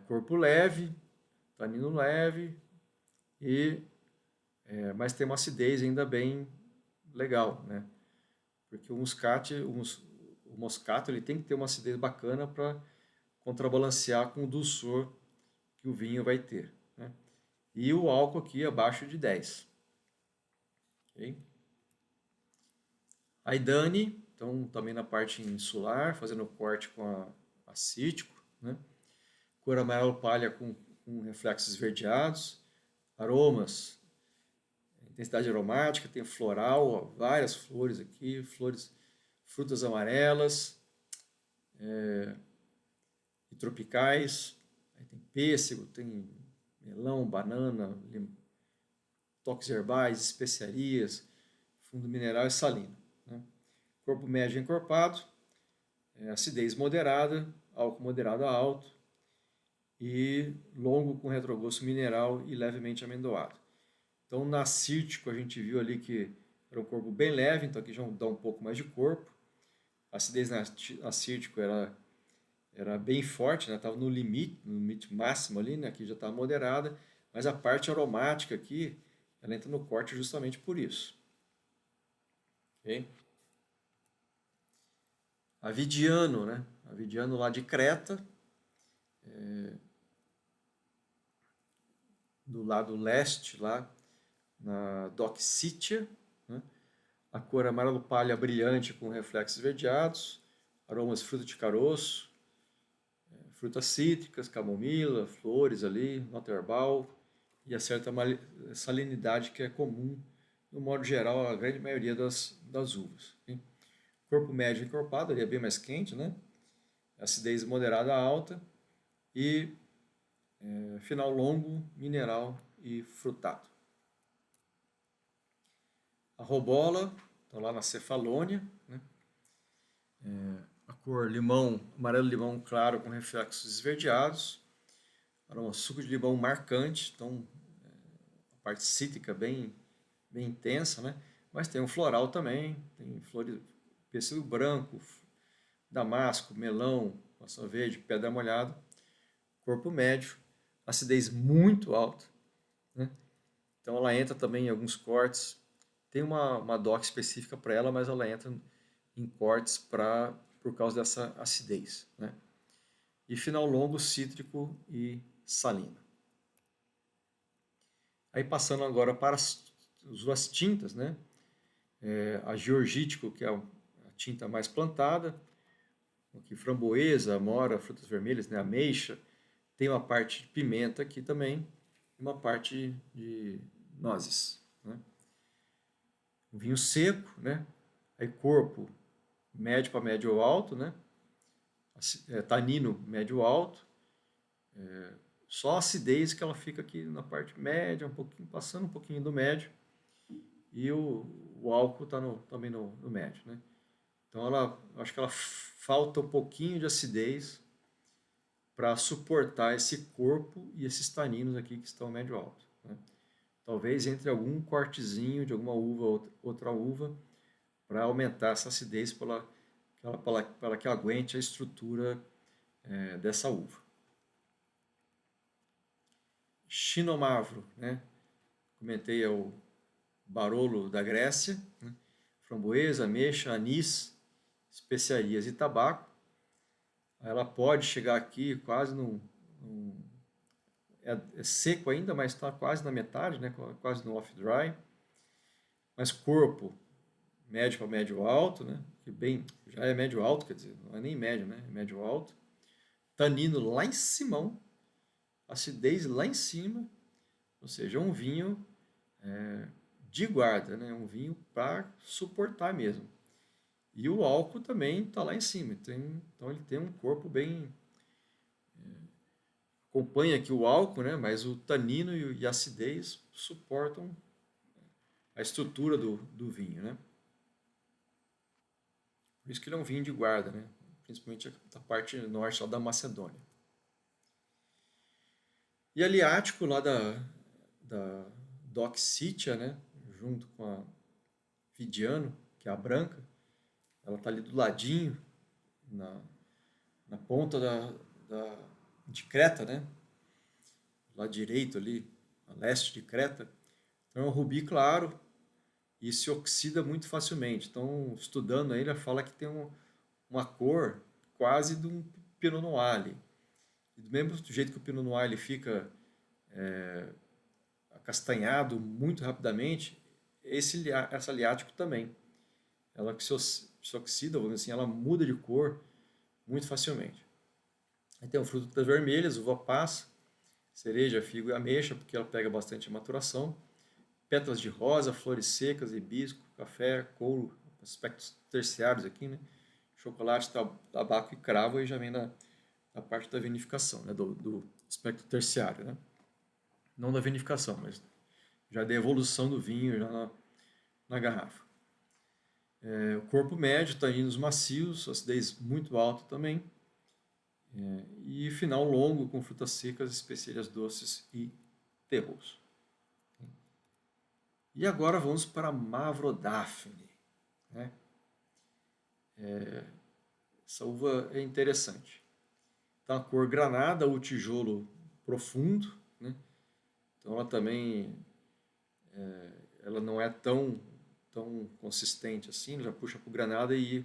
Corpo leve, tanino leve, mas tem uma acidez ainda bem legal, né? Porque o moscato ele tem que ter uma acidez bacana para contrabalancear com o dulçor que o vinho vai ter, né? E o álcool aqui abaixo de 10. Okay? A Idani, então também na parte insular, fazendo o corte com acítico, né? Cor amarelo palha com reflexos esverdeados, aromas, intensidade aromática, tem floral, ó, várias flores aqui, frutas amarelas e tropicais. Aí tem pêssego, tem melão, banana, toques herbais, especiarias, fundo mineral e salino. Né? Corpo médio encorpado, acidez moderada, álcool moderado a alto e longo com retrogosto mineral e levemente amendoado. Então, na Círtico, a gente viu ali que era um corpo bem leve, então aqui já dá um pouco mais de corpo. A acidez na Círtico era bem forte, estava no limite máximo ali, né? Aqui já está moderada, mas a parte aromática aqui, ela entra no corte justamente por isso. Okay? Avidiano, né? Avidiano lá de Creta, do lado leste, lá na Doxítia, né? A cor amarelo palha brilhante com reflexos esverdeados, aromas fruta de caroço, frutas cítricas, camomila, flores ali, nota herbal e a certa salinidade que é comum, no modo geral, a grande maioria das uvas. Hein? Corpo médio encorpado, ele é bem mais quente, né? Acidez moderada a alta e final longo, mineral e frutado. A robola, então lá na Cefalônia, né? A cor limão, amarelo limão claro com reflexos esverdeados, aroma suco de limão marcante, então a parte cítrica bem intensa, né? Mas tem um floral também, tem flores, pêssego branco, damasco, melão, maçã verde, pedra molhada, corpo médio, acidez muito alta, né? Então ela entra também em alguns cortes. Tem uma DOC específica para ela, mas ela entra em cortes por causa dessa acidez, né? E final longo, cítrico e salino. Aí passando agora para as tintas, né? A georgítico, que é a tinta mais plantada, aqui framboesa, amora, frutas vermelhas, né? Ameixa, tem uma parte de pimenta aqui também, e uma parte de nozes, né? Um vinho seco, né? Aí corpo médio para médio ou alto, né? Tanino médio alto, só a acidez que ela fica aqui na parte média, um pouquinho, passando um pouquinho do médio, e o álcool está também no médio, né? Então acho que ela falta um pouquinho de acidez para suportar esse corpo e esses taninos aqui que estão médio alto, né? Talvez entre algum cortezinho de alguma uva, outra uva, para aumentar essa acidez para que aguente a estrutura dessa uva. Chinomavro, né? Comentei, é o Barolo da Grécia, né? Framboesa, ameixa, anis, especiarias e tabaco. Ela pode chegar aqui quase é seco ainda, mas está quase na metade, né? Quase no off-dry. Mas corpo médio para médio alto, né? Que já é médio alto, quer dizer, não é nem médio, né? É médio alto. Tanino lá em cima, acidez lá em cima, ou seja, um vinho de guarda, né? Um vinho para suportar mesmo. E o álcool também está lá em cima, então ele tem um corpo bem... acompanha aqui o álcool, né? Mas o tanino e a acidez suportam a estrutura do vinho, né? Por isso que ele é um vinho de guarda, né? Principalmente da parte norte lá da Macedônia. E Aliático, lá da Doc Sitia, né? Junto com a Vidiano, que é a branca, ela está ali do ladinho, na, na ponta de Creta, né? Lá direito ali, a leste de Creta. Então é um rubi claro e se oxida muito facilmente. Então, estudando ele, fala que tem uma cor quase de um Pinot Noir ali. E do mesmo jeito que o Pinot Noir ele fica acastanhado muito rapidamente, essa aliático também. Ela que se oxida, vamos dizer assim, ela muda de cor muito facilmente. Aí tem o fruto das vermelhas, uva passa, cereja, figo e ameixa, porque ela pega bastante a maturação. Pétalas de rosa, flores secas, hibisco, café, couro, aspectos terciários aqui, né? Chocolate, tabaco e cravo, aí já vem da parte da vinificação, né? Do aspecto terciário, né? Não da vinificação, mas já da evolução do vinho já na garrafa. O corpo médio, taninos macios, acidez muito alta também. E final longo com frutas secas, especiarias doces e terroso. E agora vamos para Mavrodafne, né? Essa uva é interessante. Então a cor granada, o tijolo profundo, né? Então ela também ela não é tão consistente assim, ela já puxa para o granada e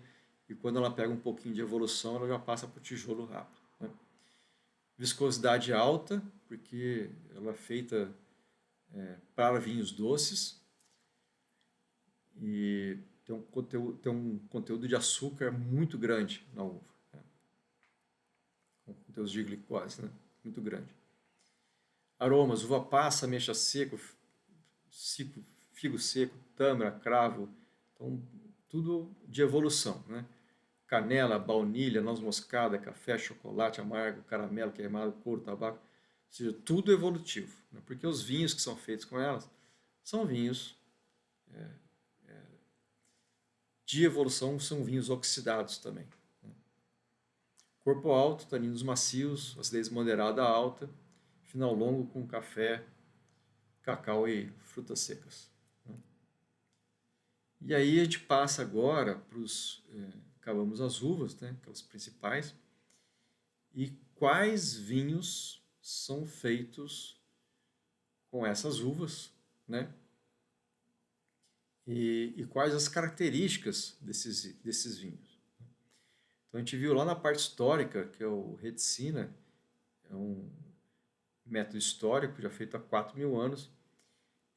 quando ela pega um pouquinho de evolução, ela já passa para o tijolo rápido. Né? Viscosidade alta, porque ela é feita para vinhos doces e tem um conteúdo de açúcar muito grande na uva. Né? Com conteúdo de glicose, né? Muito grande. Aromas, uva passa, ameixa seco, figo seco, tâmara, cravo, então tudo de evolução, né? Canela, baunilha, noz moscada, café, chocolate amargo, caramelo queimado, couro, tabaco, ou seja, tudo evolutivo, né? Porque os vinhos que são feitos com elas são vinhos de evolução, são vinhos oxidados também. Né? Corpo alto, taninos macios, acidez moderada a alta, final longo com café, cacau e frutas secas. Né? E aí a gente passa agora para os... acabamos as uvas, né, aquelas principais. E quais vinhos são feitos com essas uvas, né? E quais as características desses vinhos. Então a gente viu lá na parte histórica, que é o Retsina, é um método histórico já feito há 4.000 anos.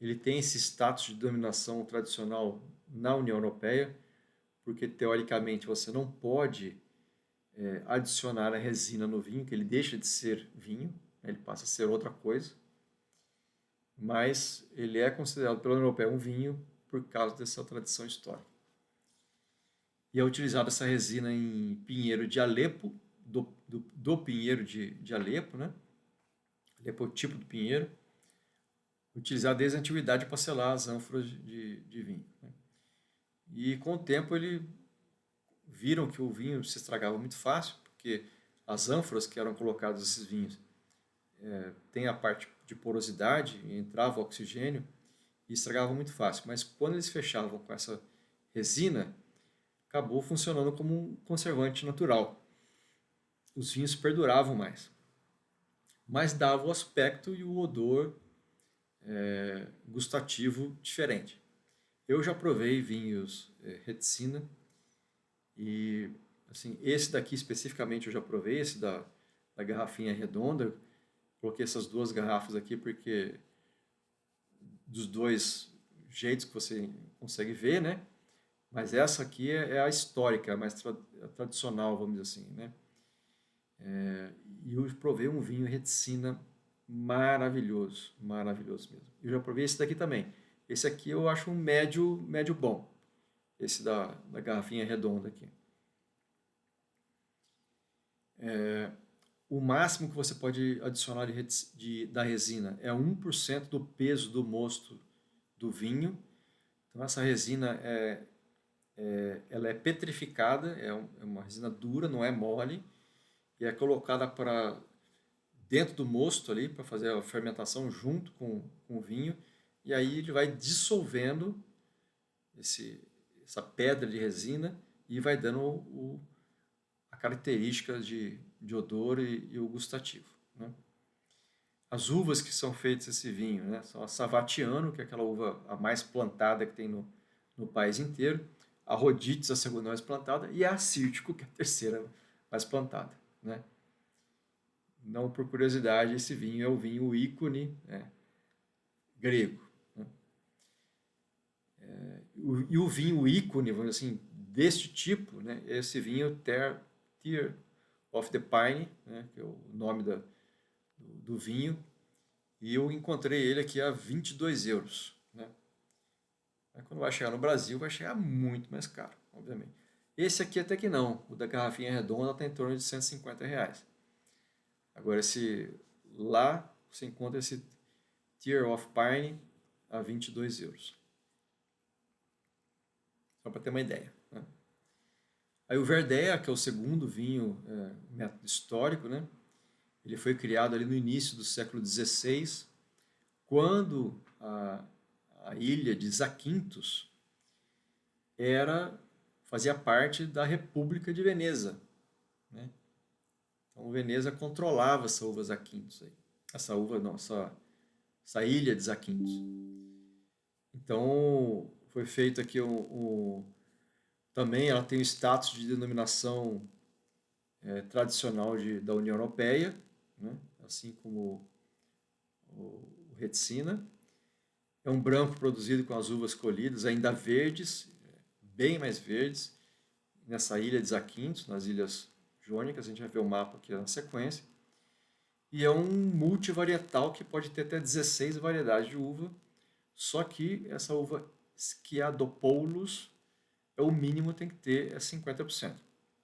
Ele tem esse status de dominação tradicional na União Europeia, porque teoricamente você não pode adicionar a resina no vinho, que ele deixa de ser vinho, né, ele passa a ser outra coisa, mas ele é considerado pela União Europeia um vinho por causa dessa tradição histórica. E é utilizada essa resina em pinheiro de Alepo, do pinheiro de Alepo, né? Alepo é o tipo do pinheiro, utilizado desde a antiguidade para selar as ânforas de vinho. Né? E com o tempo viram que o vinho se estragava muito fácil, porque as ânforas que eram colocadas nesses vinhos tem a parte de porosidade, entrava oxigênio e estragava muito fácil. Mas quando eles fechavam com essa resina, acabou funcionando como um conservante natural. Os vinhos perduravam mais, mas dava o aspecto e o odor gustativo diferente. Eu já provei vinhos Retsina e assim, esse daqui especificamente eu já provei, esse da garrafinha redonda. Coloquei essas duas garrafas aqui porque dos dois jeitos que você consegue ver, né? Mas essa aqui é a histórica, a mais tradicional, vamos dizer assim, né? E eu provei um vinho Retsina maravilhoso, maravilhoso mesmo. Eu já provei esse daqui também. Esse aqui eu acho um médio bom. Esse da garrafinha redonda aqui. O máximo que você pode adicionar da resina é 1% do peso do mosto do vinho. Então essa resina ela é petrificada, é uma resina dura, não é mole, e é colocada para dentro do mosto ali para fazer a fermentação junto com o vinho, e aí ele vai dissolvendo essa pedra de resina e vai dando a característica de odor e o gustativo, né? As uvas que são feitas esse vinho, né, são a Savatiano, que é aquela uva a mais plantada que tem no país inteiro, a Rhoditz, a segunda mais plantada, e a Assyrtiko, que é a terceira mais plantada, né? Não por curiosidade, esse vinho é o vinho ícone, né, grego, né? E o vinho ícone, vamos dizer assim, deste tipo, né, é esse vinho Tear of the Pine, né, que é o nome do vinho, e eu encontrei ele aqui a 22 euros, né? Mas quando vai chegar no Brasil, vai chegar muito mais caro, obviamente. Esse aqui até que não, o da garrafinha redonda está em torno de R$ 150. Agora, lá você encontra esse Tear of Pine a 22 euros. Só para ter uma ideia, né? Aí o Verdea, que é o segundo vinho método histórico, né? Ele foi criado ali no início do século XVI, quando a ilha de Zakynthos fazia parte da República de Veneza, né? Então Veneza controlava essa uva Zakynthos aí. Essa uva, não, essa ilha de Zakynthos. Então foi feito aqui também ela tem o status de denominação tradicional da União Europeia, né? Assim como o Retsina. É um branco produzido com as uvas colhidas, ainda verdes, bem mais verdes, nessa ilha de Zakynthos, nas Ilhas Jônicas. A gente vai ver o mapa aqui na sequência. E é um multivarietal que pode ter até 16 variedades de uva, só que essa uva Sciadopoulos, o mínimo tem que ter 50%.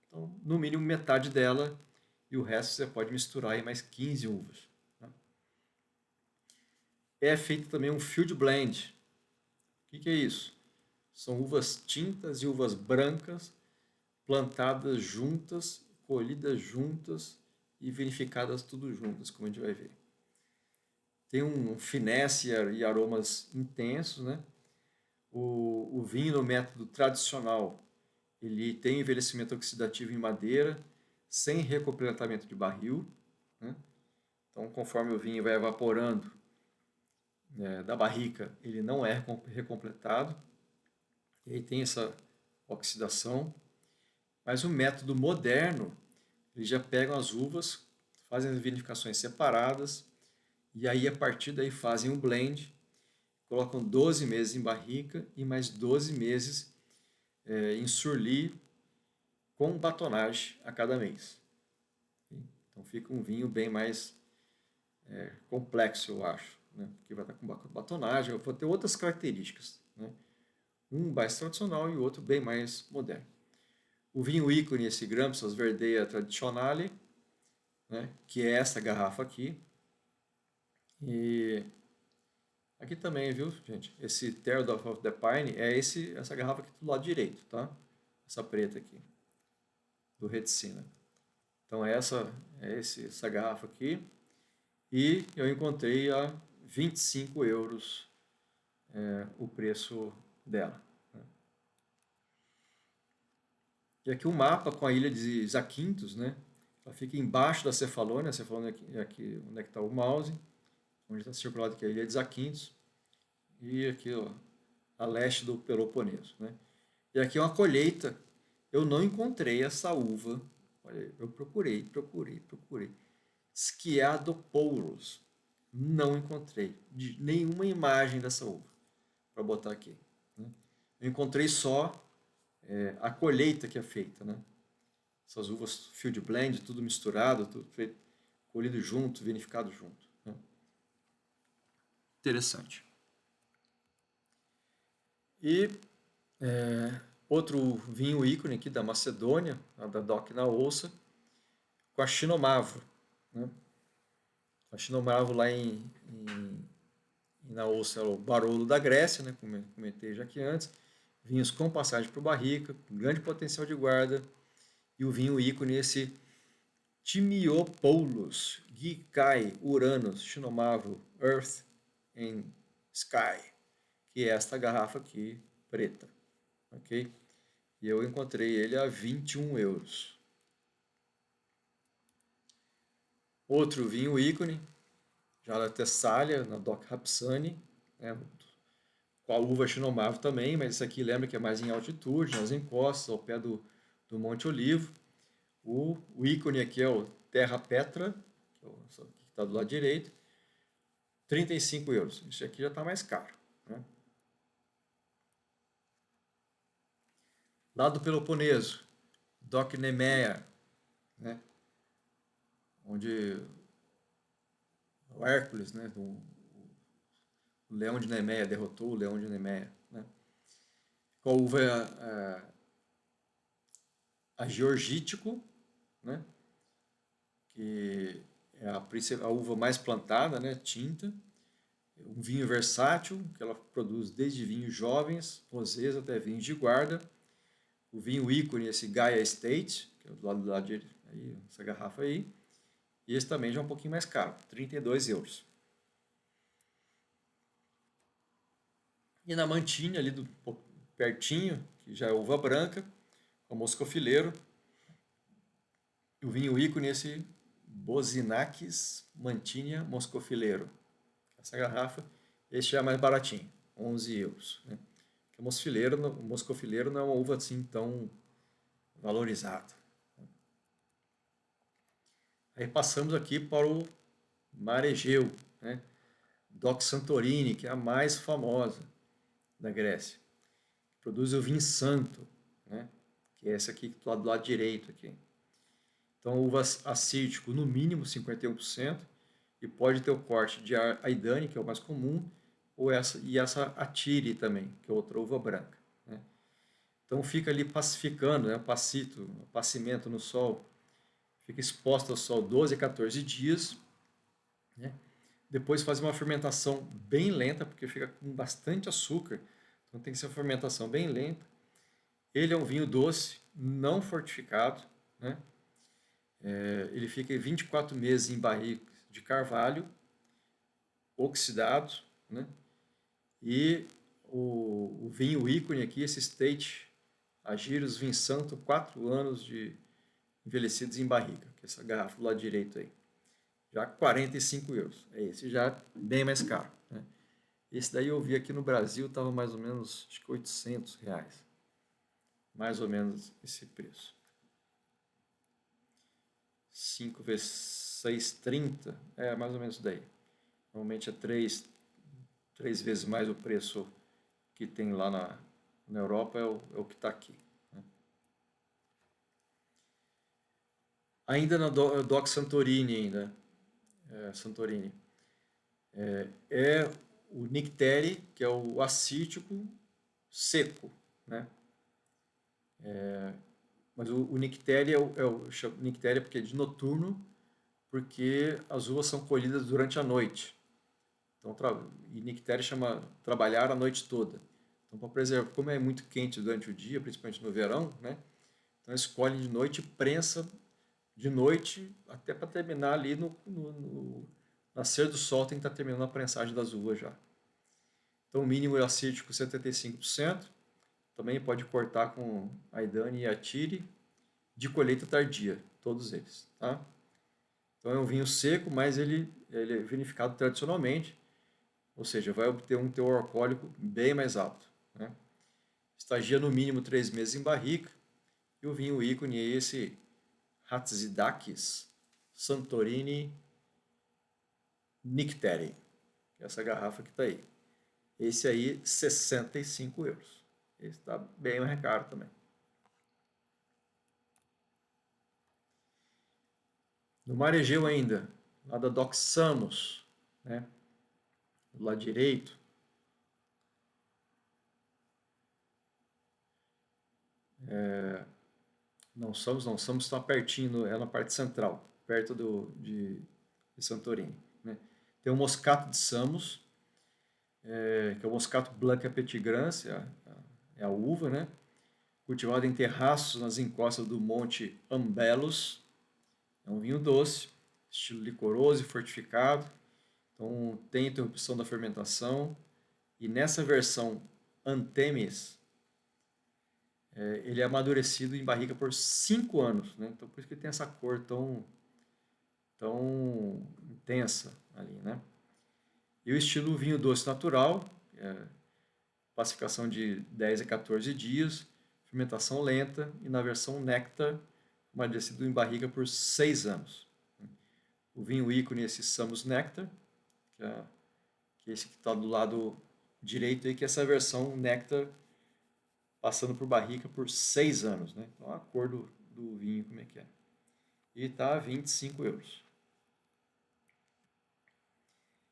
Então, no mínimo metade dela, e o resto você pode misturar em mais 15 uvas, né? É feito também um field blend. O que é isso? São uvas tintas e uvas brancas plantadas juntas, colhidas juntas e vinificadas tudo juntas, como a gente vai ver. Tem um finesse e aromas intensos, né? O vinho no método tradicional, ele tem envelhecimento oxidativo em madeira, sem recompletamento de barril, né? Então, conforme o vinho vai evaporando da barrica, ele não é recompletado, e aí tem essa oxidação. Mas o método moderno, eles já pegam as uvas, fazem as vinificações separadas, e aí a partir daí fazem um blend, colocam 12 meses em barrica e mais 12 meses em surli com batonagem a cada mês. Então fica um vinho bem mais complexo, eu acho, né? Porque vai estar com batonagem, vai ter outras características, né? Um mais tradicional e o outro bem mais moderno. O vinho ícone, esse Gramsci Verdea Tradizionale, né? Que é essa garrafa aqui. E aqui também, viu, gente? Esse Tear of the Pine é essa garrafa aqui do lado direito, tá? Essa preta aqui, do Retsina. Então essa garrafa aqui. E eu encontrei a 25 euros o preço dela, né? E aqui o mapa com a ilha de Zakynthos, né? Ela fica embaixo da Cefalônia. A Cefalônia é aqui onde é que está o mouse, onde está circulado aqui a ilha de Zakynthos. E aqui, ó, a leste do Peloponeso, né? E aqui é uma colheita. Eu não encontrei essa uva. Olha, eu procurei. Sciadopoulos. Não encontrei nenhuma imagem dessa uva para botar aqui, né? Eu encontrei só a colheita que é feita, né? Essas uvas field blend, tudo misturado, tudo feito, colhido junto, vinificado junto, né? Interessante. E outro vinho ícone aqui da Macedônia, da DOC na Ouça, com a Chinomavro, né? A Chinomavro lá na Ouça é o Barolo da Grécia, né? Como comentei já aqui antes. vinhos com passagem por barrica, com grande potencial de guarda, e o vinho ícone, esse Timiopoulos, Gikai, Uranus, Shinomavo, Earth and Sky, que é esta garrafa aqui, preta, ok? E eu encontrei ele a 21 euros. Outro vinho ícone, já da Tessália, na Doc Rapsani, né, com a uva Shinomavo também, mas esse aqui lembra que é mais em altitude, nas encostas, ao pé do Monte Olivo. O ícone aqui é o Terra Petra, que está do lado direito, 35 euros. Isso aqui já está mais caro. Né? Lá do Peloponeso, Doc Nemea, né? Onde o Hércules, né? O leão de Nemea derrotou o leão de Nemea. Né? Com a uva a Georgítico, né? Que é a uva mais plantada, né? Tinta. Um vinho versátil, que ela produz desde vinhos jovens, rosés, até vinhos de guarda. O vinho ícone, esse Gaia Estate, que é do lado direito, aí, essa garrafa aí. E esse também já é um pouquinho mais caro, 32 euros. E na mantinha, ali pertinho, que já é uva branca, o moscofileiro. E o vinho ícone, esse Bozinakis Mantinha Moscofileiro. Essa garrafa, esse já é mais baratinho, 11 euros. Né? O moscofileiro não é uma uva assim tão valorizada. Aí passamos aqui para o Mar Egeu, né? Doc Santorini, que é a mais famosa da Grécia. Produz o vinho santo, né? Que é essa aqui do lado direito aqui. Então, uva acítico no mínimo 51% e pode ter o corte de Aidane, que é o mais comum, ou essa Atiri também, que é outra uva branca. Né? Então fica ali pacificando, né? Passimento no sol, fica exposto ao sol 12 a 14 dias. Né? Depois faz uma fermentação bem lenta, porque fica com bastante açúcar, então tem que ser uma fermentação bem lenta. Ele é um vinho doce, não fortificado, né? Ele fica 24 meses em barricas de carvalho, oxidado, né? E o vinho ícone aqui, esse State Agiros Vinho Santo, 4 anos de envelhecidos em barrica, que é essa garrafa do lado direito aí. Já 45 euros. É esse já bem mais caro. Né? Esse daí eu vi aqui no Brasil, estava mais ou menos, acho que 800 reais. Mais ou menos esse preço. 5 vezes 6, 30. É mais ou menos isso daí. Normalmente é 3 vezes mais o preço que tem lá na Europa, é o que está aqui. Né? Ainda na Doc Santorini, ainda. Santorini. É o Nictéri, que é o acítico seco. Né? Mas o Nictéria Nictéria porque é de noturno, porque as uvas são colhidas durante a noite. Então, e Nictéria chama trabalhar a noite toda. Então, para preservar, como é muito quente durante o dia, principalmente no verão, né? Então eles colhem de noite e prensa de noite até para terminar ali no nascer do sol, tem que estar terminando a prensagem das uvas já. Então, o mínimo é acítico 75%. Também pode cortar com Aidane e Atiri, de colheita tardia, todos eles. Tá? Então é um vinho seco, mas ele é vinificado tradicionalmente, ou seja, vai obter um teor alcoólico bem mais alto. Né? Estagia no mínimo 3 meses em barrica, e o vinho ícone é esse Hatzidakis Santorini Nictéri, que é essa garrafa que está aí. Esse aí, 65 euros. Esse está bem mais caro também. No Mar Egeu ainda, lá da Doc Samos, né? Do lado direito. Não Samos está pertinho, é na parte central, perto de Santorini. Né? Tem o Moscato de Samos, que é o Moscato Blanc à Petit Grand, é a uva, né? Cultivado em terraços nas encostas do Monte Ambelos. É um vinho doce, estilo licoroso e fortificado. Então tem interrupção da fermentação. E nessa versão Antemes, ele é amadurecido em barrica por 5 anos, né? Então por isso que ele tem essa cor tão intensa ali, né? E o estilo vinho doce natural, classificação de 10 a 14 dias, fermentação lenta, e na versão néctar, amadurecido em barrica por 6 anos. O vinho ícone é esse Samus Nectar, que é esse que está do lado direito aí, que é essa versão néctar passando por barrica por 6 anos, né? Então a cor do vinho como é que é. E está a 25 euros.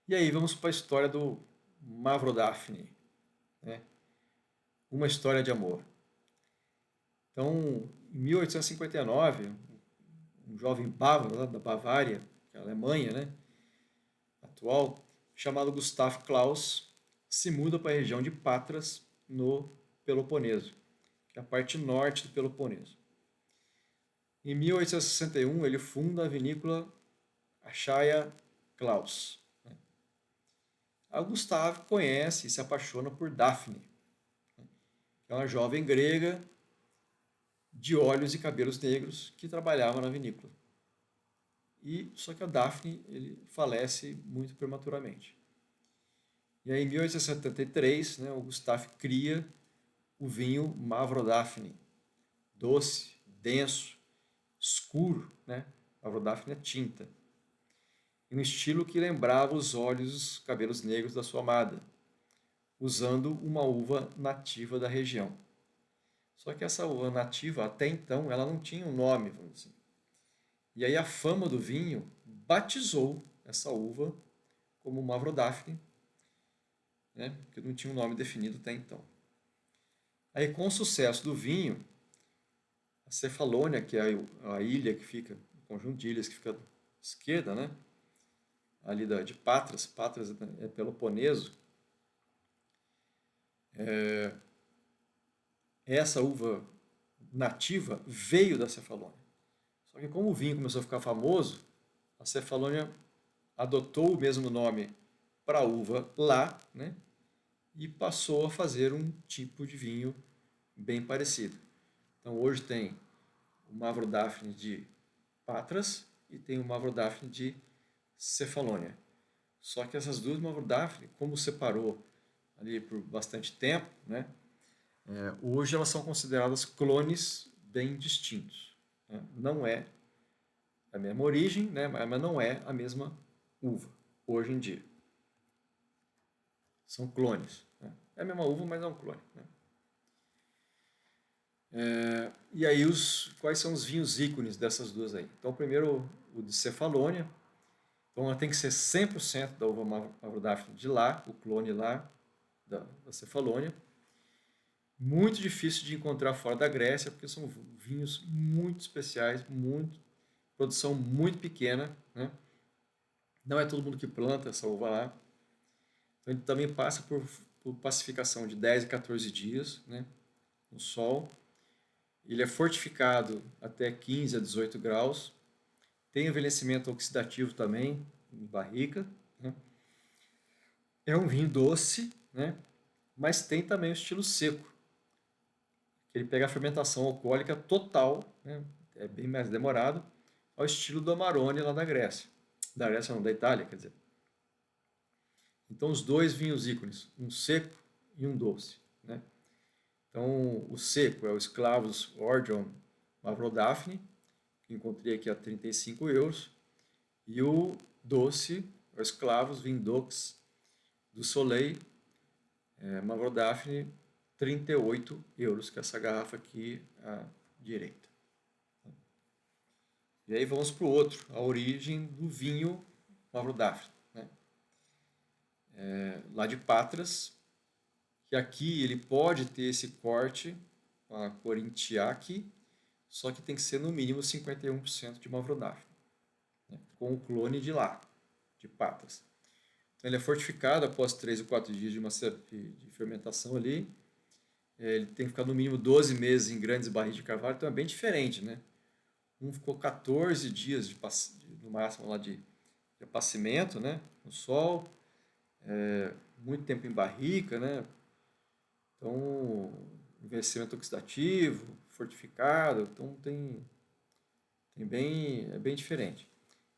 E aí vamos para a história do Mavrodafne, né? Uma história de amor. Então, em 1859, um jovem bávaro lá da Bavária, que é a Alemanha, né, atual, chamado Gustav Claus, se muda para a região de Patras, no Peloponeso, que é a parte norte do Peloponeso. Em 1861, ele funda a vinícola Achaia Claus. A Gustav conhece e se apaixona por Daphne, que é uma jovem grega de olhos e cabelos negros que trabalhava na vinícola. Só que a Daphne ele falece muito prematuramente. E aí, em 1873, né, o Gustav cria o vinho Mavrodafne, doce, denso, escuro, né? Mavrodafne é tinta. Em um estilo que lembrava os olhos e os cabelos negros da sua amada, usando uma uva nativa da região. Só que essa uva nativa, até então, ela não tinha um nome, vamos dizer. E aí a fama do vinho batizou essa uva como Mavrodafne, né? Porque não tinha um nome definido até então. Aí com o sucesso do vinho, a Cefalônia, que é a ilha que fica, o conjunto de ilhas que fica à esquerda, né? Ali de Patras, Patras é Peloponeso, essa uva nativa veio da Cefalônia. Só que como o vinho começou a ficar famoso, a Cefalônia adotou o mesmo nome para a uva lá, né? E passou a fazer um tipo de vinho bem parecido. Então hoje tem o Mavrodafne de Patras e tem o Mavrodafne de Cefalônia. Só que essas duas Mavrodafne, como separou ali por bastante tempo, né? Hoje elas são consideradas clones bem distintos. Né? Não é a mesma origem, né? Mas não é a mesma uva, hoje em dia. São clones. Né? É a mesma uva, mas é um clone. Né? E aí, quais são os vinhos ícones dessas duas aí? Então, primeiro, o de Cefalônia. Então, ela tem que ser 100% da uva Mavrodafne de lá, o clone lá da Cefalônia. Muito difícil de encontrar fora da Grécia, porque são vinhos muito especiais, produção muito pequena. Né? Não é todo mundo que planta essa uva lá. Então, ele também passa por pacificação de 10 a 14 dias, né, no sol. Ele é fortificado até 15 a 18 graus. Tem envelhecimento oxidativo também, em barrica. Né? É um vinho doce, né? Mas tem também o estilo seco. Ele pega a fermentação alcoólica total, né? É bem mais demorado, ao estilo do Amarone lá da Grécia. Da Grécia não, da Itália, quer dizer. Então os dois vinhos ícones, um seco e um doce. Né? Então o seco é o Sclavus Orgeon Mavrodafne, que encontrei aqui a 35 euros, e o doce é o Sclavus Vindox do Soleil Mavrodafne, 38 euros, que é essa garrafa aqui à direita. E aí vamos para o outro, a origem do vinho Mavrodafne. Né? Lá de Patras, que aqui ele pode ter esse corte, a Corintiac, só que tem que ser no mínimo 51% de Mavrodafne, né? Com o clone de lá, de Patras. Então ele é fortificado após 3 ou 4 dias de fermentação ali, ele tem que ficar no mínimo 12 meses em grandes barris de carvalho, então é bem diferente, né? Um ficou 14 dias no máximo lá de apacimento, né? No sol, muito tempo em barrica, né? Então, envelhecimento oxidativo, fortificado, então é bem diferente.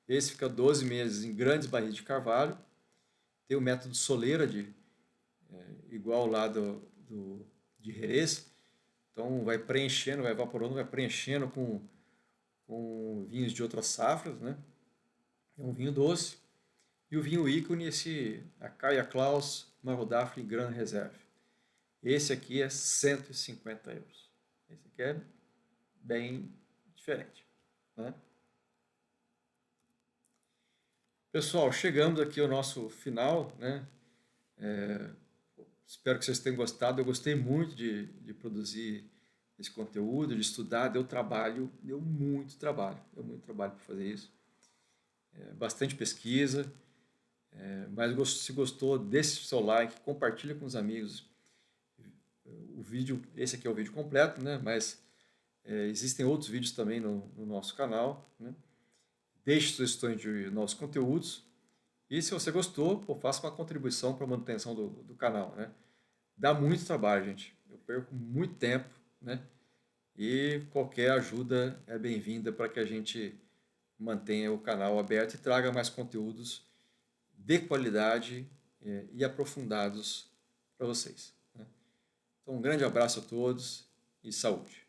Esse fica 12 meses em grandes barris de carvalho. Tem o método soleira, igual lá de Jerez. Então vai preenchendo, vai evaporando, vai preenchendo com vinhos de outras safras, né? É um vinho doce. E o vinho ícone, esse Acaia Claus Marodafre Grand Reserve. Esse aqui é 150 euros. Esse aqui é bem diferente, né? Pessoal, chegamos aqui ao nosso final, né? Espero que vocês tenham gostado. Eu gostei muito de produzir esse conteúdo, de estudar. Deu muito trabalho para fazer isso. Bastante pesquisa. Mas se gostou, deixe seu like, compartilhe com os amigos. O vídeo, esse aqui é o vídeo completo, né? Mas existem outros vídeos também no nosso canal, né? Deixe sugestões de novos conteúdos. E se você gostou, faça uma contribuição para a manutenção do canal, né? Dá muito trabalho, gente. Eu perco muito tempo, né? E qualquer ajuda é bem-vinda para que a gente mantenha o canal aberto e traga mais conteúdos de qualidade e aprofundados para vocês, né? Então, um grande abraço a todos e saúde!